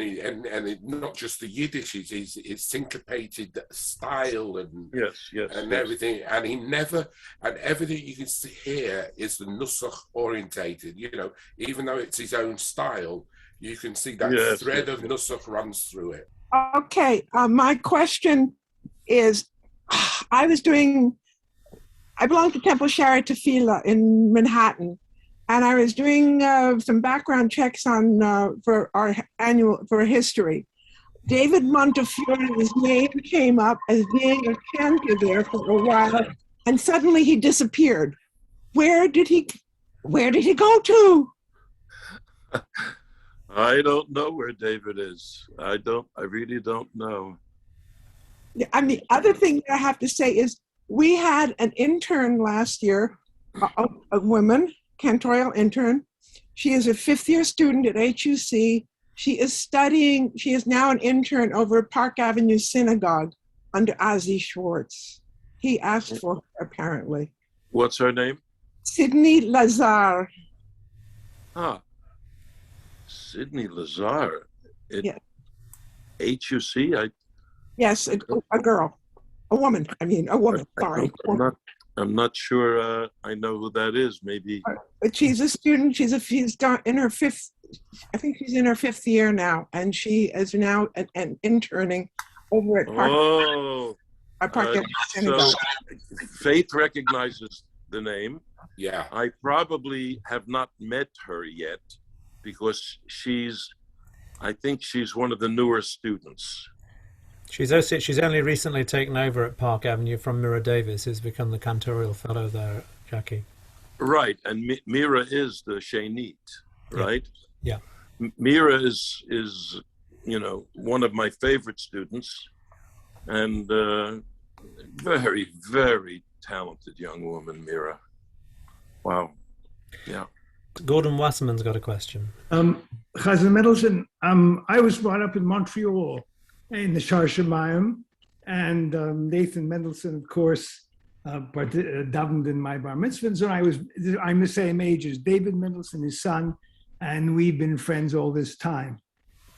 not just the Yiddish, it's syncopated style and everything. And everything you can hear is the nusach orientated. You know, even though it's his own style, you can see that thread of nusach runs through it. Okay, my question is, I belong to Temple Shara Tefillah in Manhattan, and I was doing some background checks on for our history. David Montefiore's name came up as being a cantor there for a while, and suddenly he disappeared. Where did he go to? I don't know where David is. I really don't know. And the other thing that I have to say is we had an intern last year, a woman, cantorial intern. She is a 5th-year student at HUC. She is now an intern over at Park Avenue Synagogue under Ozzy Schwartz. He asked for her, apparently. What's her name? Sydney Lazar. Sydney Lazar. Yes. HUC? Yes, a girl, a woman. Sorry. I'm not sure. I know who that is. Maybe. But she's a student. She's got in her 5th. I think she's in her 5th year now, and she is now an interning over at Park. So Faith recognizes the name. Yeah. I probably have not met her yet because I think she's one of the newer students. She's only recently taken over at Park Avenue from Mira Davis, who's become the cantorial fellow there, Jackie. Right, and Mira is the Shenit, right? Yeah. Mira is one of my favorite students, and very, very talented young woman, Mira. Wow. Yeah. Gordon Wasserman's got a question. Chazan Mendelson, I was brought up in Montreal in the Shar Shemayim, and Nathan Mendelson, of course, davened in my bar mitzvah. So I'm the same age as David Mendelson, his son, and we've been friends all this time,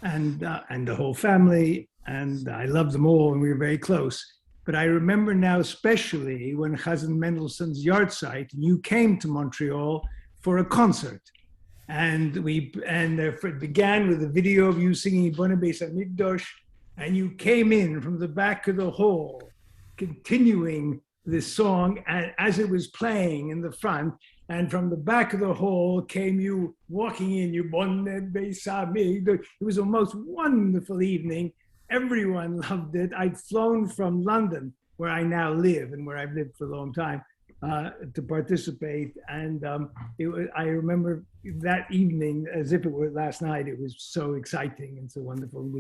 and the whole family, and I love them all, and we were very close. But I remember now, especially when Chazan Mendelson's yard site, you came to Montreal for a concert. And it began with a video of you singing Bona Beis HaMikdash, and you came in from the back of the hall, continuing this song as it was playing in the front, and from the back of the hall came you walking in, you Bona Beis HaMikdash. It was a most wonderful evening, everyone loved it. I'd flown from London, where I now live and where I've lived for a long time, to participate. And I remember that evening as if it were last night. It was so exciting and so wonderful.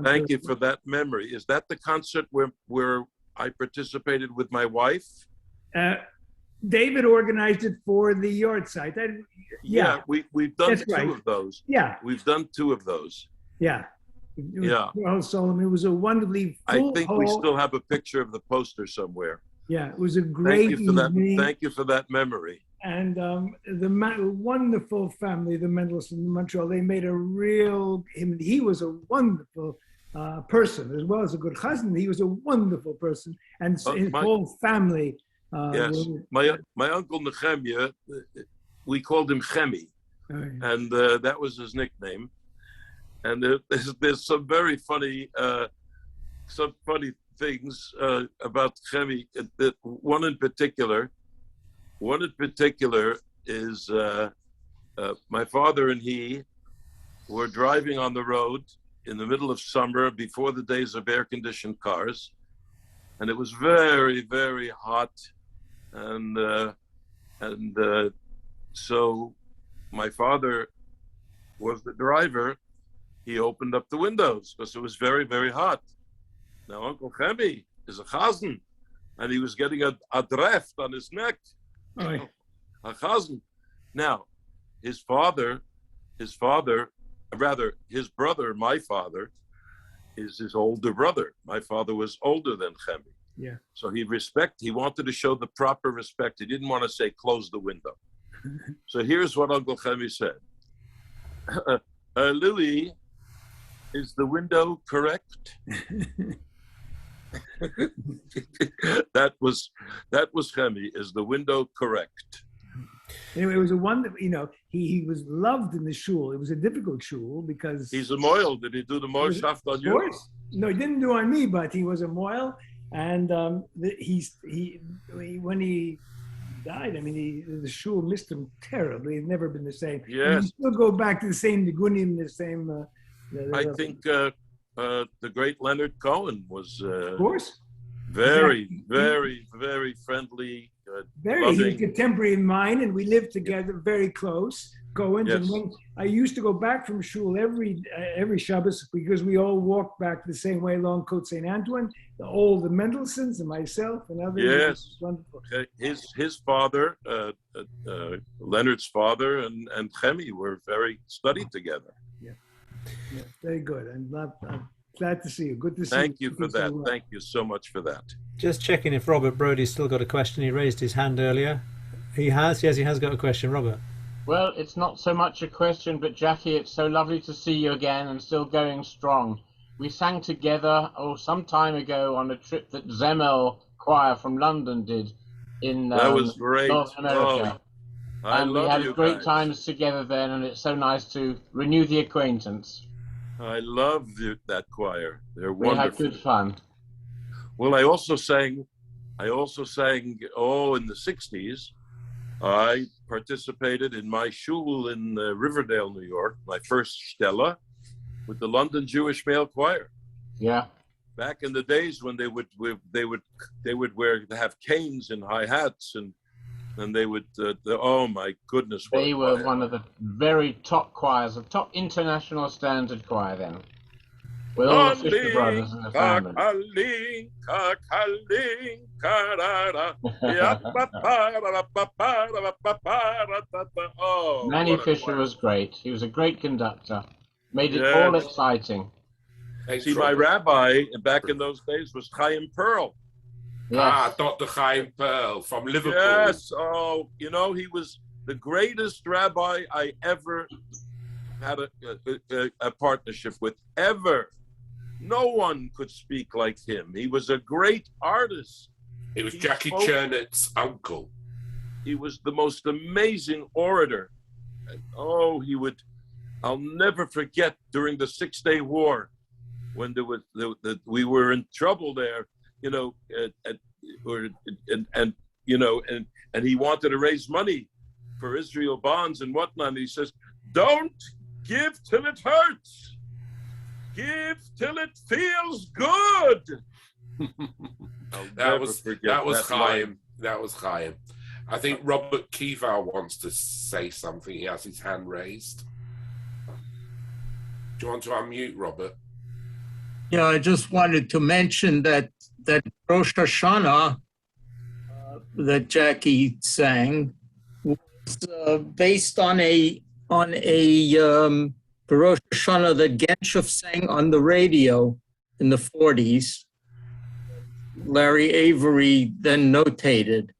Thank you for that memory. Is that the concert where I participated with my wife? David organized it for the yard site. Yeah, we've done two of those. Yeah, we've done two of those. Yeah. Earl Solomon. It was a wonderfully full I think we still have a picture of the poster somewhere. Yeah, it was a great evening. Thank you for that memory. And the wonderful family, the Mendelson in Montreal, they made he was a wonderful person, as well as a good husband. He was a wonderful person. And his whole family. Yes, my uncle Nehemiah, we called him Chemi, and that was his nickname. And there's some very funny things about Chemi. One in particular is my father and he were driving on the road in the middle of summer before the days of air-conditioned cars, and it was very, very hot. And so my father was the driver. He opened up the windows because it was very, very hot. Now Uncle Chemi is a chazan, and he was getting a draft on his neck. A chazan. Now his brother, my father, is his older brother. My father was older than Chemi. Yeah. So he wanted to show the proper respect. He didn't want to say, close the window. So here's what Uncle Chemi said. Louis, is the window correct? That was Chemi. Is the window correct? Anyway, it was a wonderful, he was loved in the shul. It was a difficult shul because... He's a moil. Did he do the moil shaft on you? Of course. No, he didn't do on me, but he was a moil. And when he died, the shul missed him terribly. It's never been the same. Yes. And you still go back to the same nigunim, the same... I think the great Leonard Cohen was... of course. Very, very, very friendly. He was contemporary in mine, and we lived together very close. Cohen's. Yes. And when I used to go back from shul every Shabbos because we all walked back the same way along Côte Saint Antoine. The Mendelsons and myself and others. Yes, wonderful. His father, Leonard's father, and Chemi were studied together. Yeah, very good. I'm glad to see you. Good to see you. Thank you for that. Thank you so much for that. Just checking if Robert Brody's still got a question. He raised his hand earlier. He has. Yes, he has got a question. Robert. Well, it's not so much a question, but Jackie, it's so lovely to see you again and still going strong. We sang together, some time ago on a trip that Zemel Choir from London did in that was great. North America. And we had great times together then, and it's so nice to renew the acquaintance. I love that choir. They're wonderful. We had good fun. Well, I also sang, in the 60s, I participated in my shul in Riverdale, New York, my first Stella, with the London Jewish Male Choir. Yeah. Back in the days when they would have canes and hi hats and they would oh my goodness! They were one of the very top choirs, a top international standard choir then. With all the Fisher brothers in the family. Manny Fisher was great. He was a great conductor. Made it all exciting. See, my rabbi back in those days was Chaim Pearl. Yes. Dr. Chaim Pearl from Liverpool. Yes. Oh, he was the greatest rabbi I ever had a partnership with, ever. No one could speak like him. He was a great artist. He was Jackie Chernet's uncle. He was the most amazing orator. Oh, I'll never forget during the 6-Day War when we were in trouble there, and he wanted to raise money for Israel bonds and whatnot. And he says, "Don't give till it hurts." Give till it feels good. That was Chaim. That was Chaim. I think Robert Kival wants to say something. He has his hand raised. Do you want to unmute, Robert? Yeah, I just wanted to mention that Rosh Hashanah that Jackie sang was based on a Rosh Hashanah that Ganchoff sang on the radio in the 40s. Larry Avery then notated.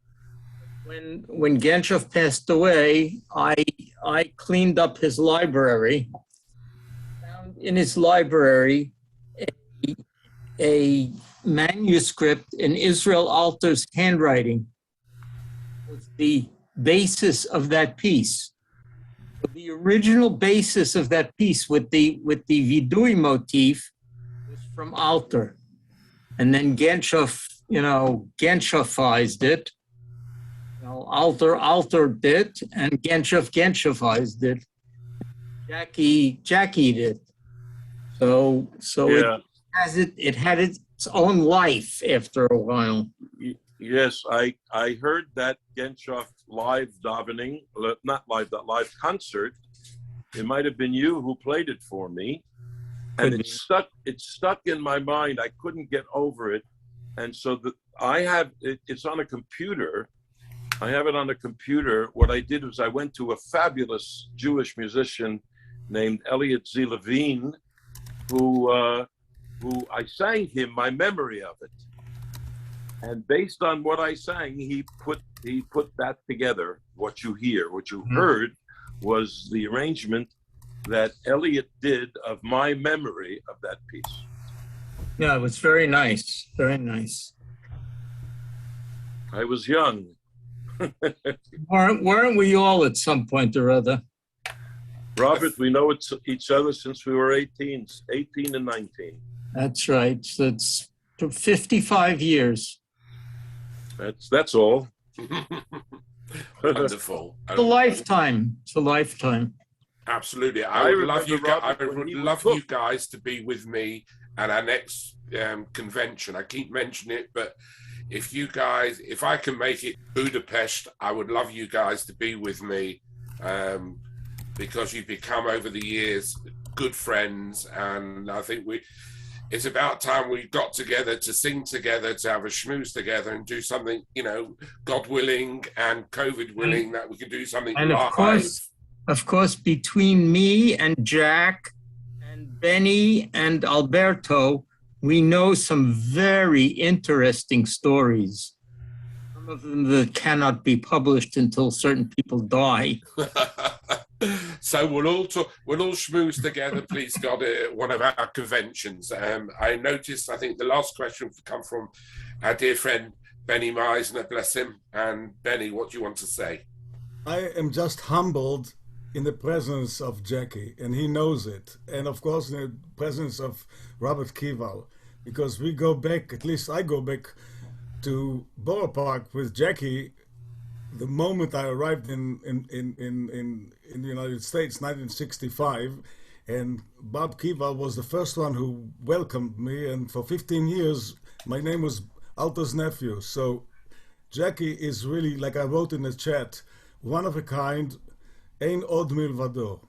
When Ganchoff passed away, I cleaned up his library. Found in his library a manuscript in Israel Alter's handwriting was the basis of that piece. The original basis of that piece with the vidui motif was from Alter. And then Ganchoff, Ganchoffized it. Altered it, and Ganchoffized it. Jackie did. So yeah. It had its own life after a while. Yes, I heard that Ganchoff live davening, not live, that live concert. It might have been you who played it for me, and it stuck in my mind. I couldn't get over it, and so it's on a computer. I have it on a computer. What I did was I went to a fabulous Jewish musician named Elliot Z. Levine, who I sang him my memory of it. And based on what I sang, he put that together. What you heard was the arrangement that Elliot did of my memory of that piece. Yeah, it was very nice, very nice. I was young. Weren't we all at some point or other? Robert, we know each other since we were 18 and 19. That's right. So it's 55 years. That's all. Wonderful. It's a lifetime. It's a lifetime. Absolutely. I would love you guys to be with me at our next convention. I keep mentioning it, but if I can make it Budapest, I would love you guys to be with me, because you've become over the years good friends, and I think it's about time we got together to sing together, to have a schmooze together and do something, God willing and COVID willing, that we can do something and live. Of course, between me and Jack and Benny and Alberto, we know some very interesting stories. Some of them that cannot be published until certain people die. So we'll all schmooze together, please God, at one of our conventions. I noticed, I think the last question come from our dear friend Benny Meisner, bless him. And Benny, what do you want to say? I am just humbled in the presence of Jackie, and he knows it. And of course, in the presence of Robert Kival, because we go back, at least I go back to Boro Park with Jackie the moment I arrived in the United States, 1965, and Bob Kival was the first one who welcomed me, and for 15 years my name was Alter's nephew. So Jackie is really, like I wrote in the chat, one of a kind, ein od milvado.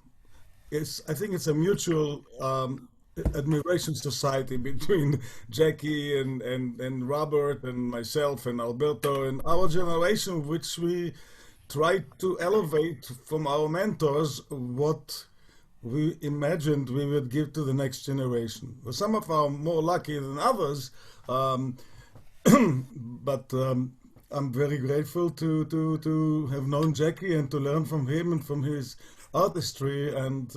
I think it's a mutual admiration society between Jackie and Robert and myself and Alberto and our generation, which we try to elevate from our mentors what we imagined we would give to the next generation. Well, some of our more lucky than others, but I'm very grateful to have known Jackie and to learn from him and from his artistry, and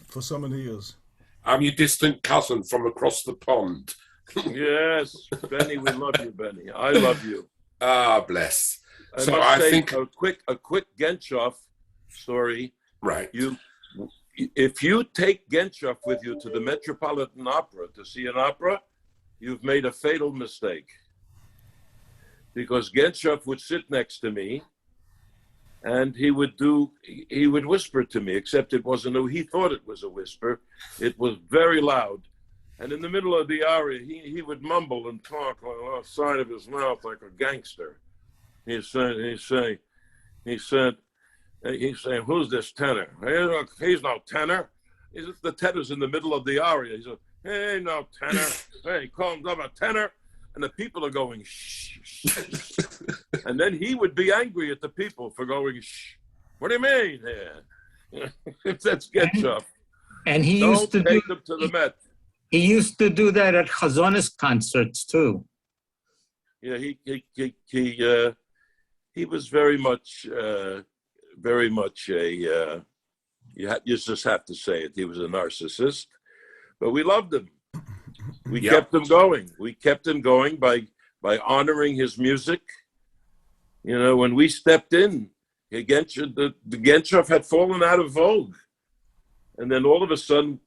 for so many years. I'm your distant cousin from across the pond. Yes, Benny, we love you, Benny. I love you. Ah, bless. So I think a quick Ganchoff story. Right. If you take Ganchoff with you to the Metropolitan Opera to see an opera, you've made a fatal mistake. Because Ganchoff would sit next to me, and he would whisper to me, except it wasn't, he thought it was a whisper. It was very loud. And in the middle of the aria, he would mumble and talk on the side of his mouth like a gangster. He's saying, who's this tenor? He's no tenor. The tenor's in the middle of the aria. He said, hey, no tenor. Hey, he calls himself a tenor. And the people are going, shh, shh. And then he would be angry at the people for going, shh. What do you mean here? That's Ganchoff. And he used to take them to the Met. He used to do that at Chazonis concerts too. Yeah, he was very much a, you just have to say it, he was a narcissist, but we loved him. We kept him going. We kept him going by honoring his music. You know, when we stepped in, the Ganchoff had fallen out of vogue. And then all of a sudden,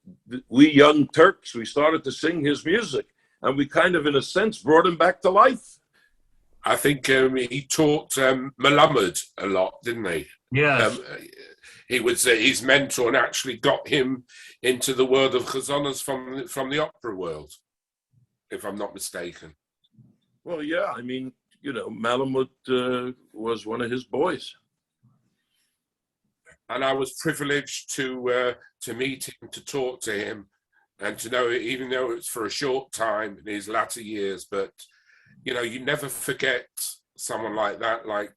we young Turks, we started to sing his music. And we kind of, in a sense, brought him back to life. I think he taught Melamed a lot, didn't he? Yeah. He was his mentor and actually got him into the world of chazonas from the opera world, if I'm not mistaken. Well, yeah, I mean, you know, Malamud was one of his boys. And I was privileged to meet him, to talk to him, and to know, even though it's for a short time in his latter years, but, you know, you never forget someone like that, like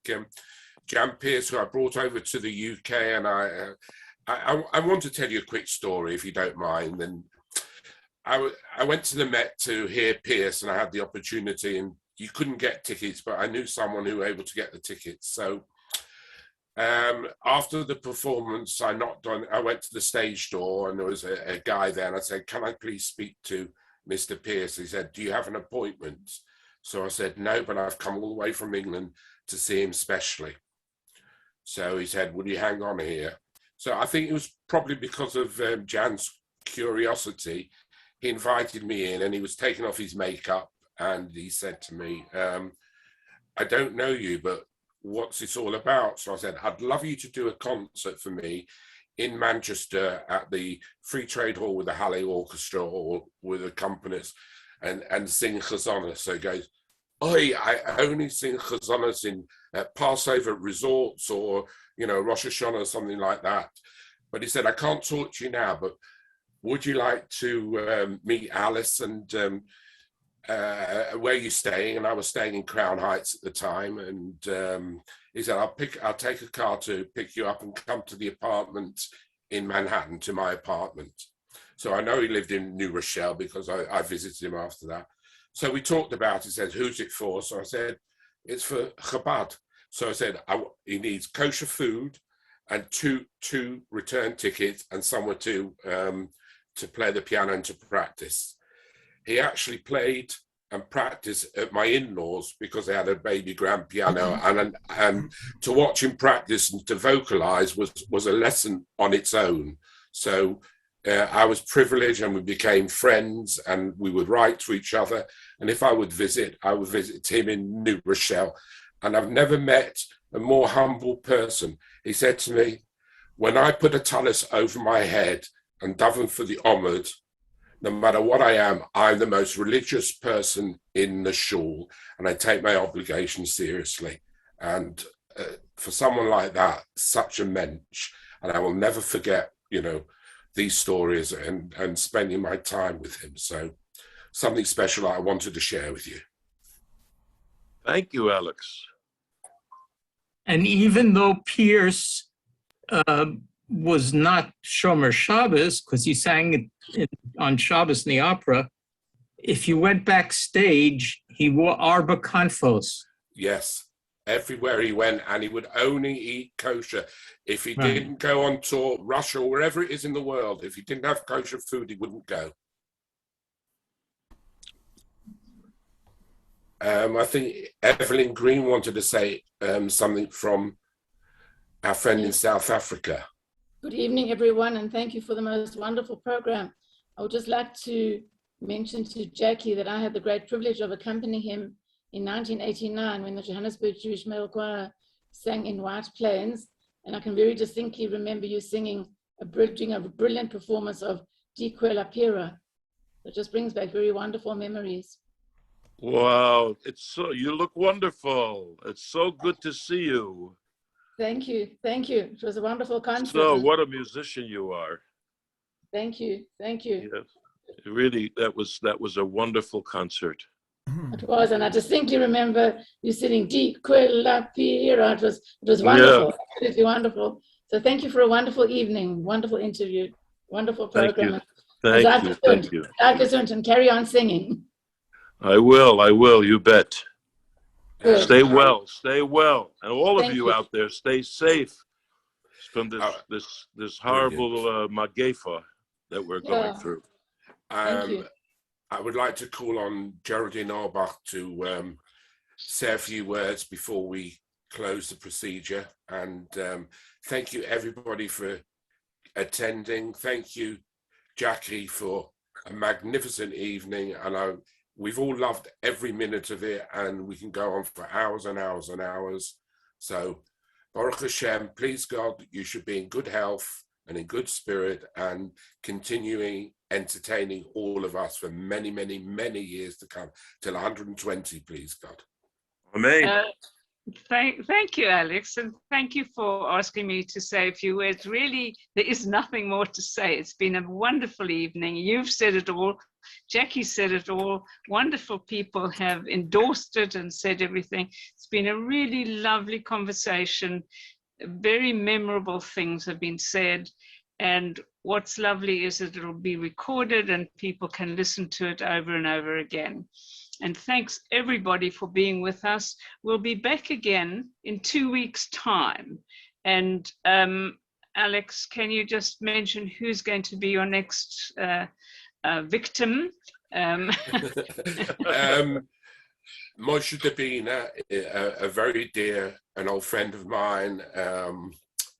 Jan Pearce, who I brought over to the UK, and I want to tell you a quick story, if you don't mind. And I went to the Met to hear Pearce, and I had the opportunity, and you couldn't get tickets, but I knew someone who was able to get the tickets. So after the performance, I knocked on, I went to the stage door, and there was a guy there, and I said, can I please speak to Mr. Pearce? He said, do you have an appointment? So I said, no, but I've come all the way from England to see him specially. So he said, will you hang on here? So I think it was probably because of Jan's curiosity. He invited me in, and he was taking off his makeup, and he said to me, I don't know you, but what's this all about? So I said, I'd love you to do a concert for me in Manchester at the Free Trade Hall with the Halle Orchestra or with accompanist and sing chazonas. So he goes, oi, I only sing chazonas in Passover resorts or, you know, Rosh Hashanah or something like that. But he said, I can't talk to you now, but would you like to meet Alice and where are you staying? And I was staying in Crown Heights at the time. And he said, I'll take a car to pick you up and come to the apartment in Manhattan, to my apartment. So I know he lived in New Rochelle because I visited him after that. So we talked about it. He said, who's it for? So I said, it's for Chabad. So I said, he needs kosher food and two return tickets and somewhere to play the piano and to practice. He actually played and practiced at my in-laws because they had a baby grand piano, and to watch him practice and to vocalize was a lesson on its own. So I was privileged, and we became friends, and we would write to each other. And if I would visit him in New Rochelle. And I've never met a more humble person. He said to me, when I put a tallis over my head and daven for the Omid, no matter what I am, I'm the most religious person in the shul, and I take my obligations seriously. And for someone like that, such a mensch, and I will never forget, you know, these stories and spending my time with him. So something special I wanted to share with you. Thank you, Alex. And even though Pearce was not Shomer Shabbos, because he sang it on Shabbos in the opera, if you went backstage, he wore Arba Konfos. Yes, everywhere he went, and he would only eat kosher. If he didn't go on tour, Russia or wherever it is in the world, if he didn't have kosher food, he wouldn't go. I think Evelyn Green wanted to say something from our friend in South Africa. Good evening, everyone, and thank you for the most wonderful program. I would just like to mention to Jackie that I had the great privilege of accompanying him in 1989 when the Johannesburg Jewish Male Choir sang in White Plains, and I can very distinctly remember you singing doing a brilliant performance of Di Quella Pira. It just brings back very wonderful memories. Wow, you look wonderful. It's so good to see you. Thank you, thank you. It was a wonderful concert. So, what a musician you are. Thank you, thank you. Yes, really, that was a wonderful concert. It was, and I distinctly remember you singing Di Quella Pira. It was wonderful, absolutely wonderful. So thank you for a wonderful evening, wonderful interview, wonderful program. Thank you. And carry on singing. I will, you bet. Good. Stay well. And all of Thank you you. out there, stay safe from this horrible magefa that we're going through. Thank you. I would like to call on Geraldine Auerbach to say a few words before we close the procedure. And thank you, everybody, for attending. Thank you, Jackie, for a magnificent evening. And we've all loved every minute of it, and we can go on for hours and hours and hours. So, Baruch Hashem, please God, you should be in good health and in good spirit and continuing entertaining all of us for many, many, many years to come, till 120, please God. Amen. Thank you, Alex, and thank you for asking me to say a few words. Really, there is nothing more to say. It's been a wonderful evening. You've said it all. Jackie said it all. Wonderful people have endorsed it and said everything. It's been a really lovely conversation. Very memorable things have been said. And what's lovely is that it'll be recorded and people can listen to it over and over again. And thanks everybody for being with us. We'll be back again in 2 weeks' time. And Alex, can you just mention who's going to be your next victim? Moshe Dabina, a very dear and old friend of mine,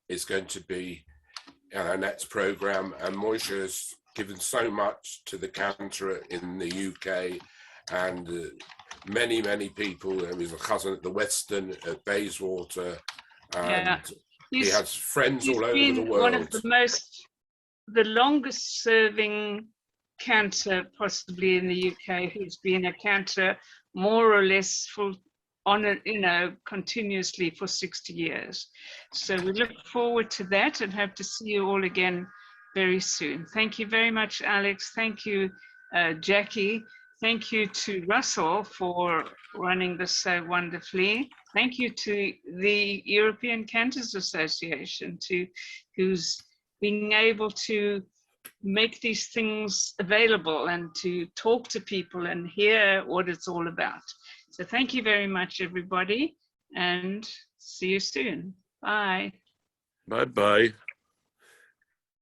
is going to be our next program. And Moshe has given so much to the Cantor in the UK. And many, many people. He's a cousin at the Western, at Bayswater, and he has friends all over the world. One of the longest serving cantor possibly in the UK, who's been a cantor more or less continuously for 60 years. So we look forward to that and hope to see you all again very soon. Thank you very much, Alex. Thank you, Jackie. Thank you to Russell for running this so wonderfully. Thank you to the European Cantors Association, who's being able to make these things available and to talk to people and hear what it's all about. So thank you very much, everybody, and see you soon. Bye. Bye-bye.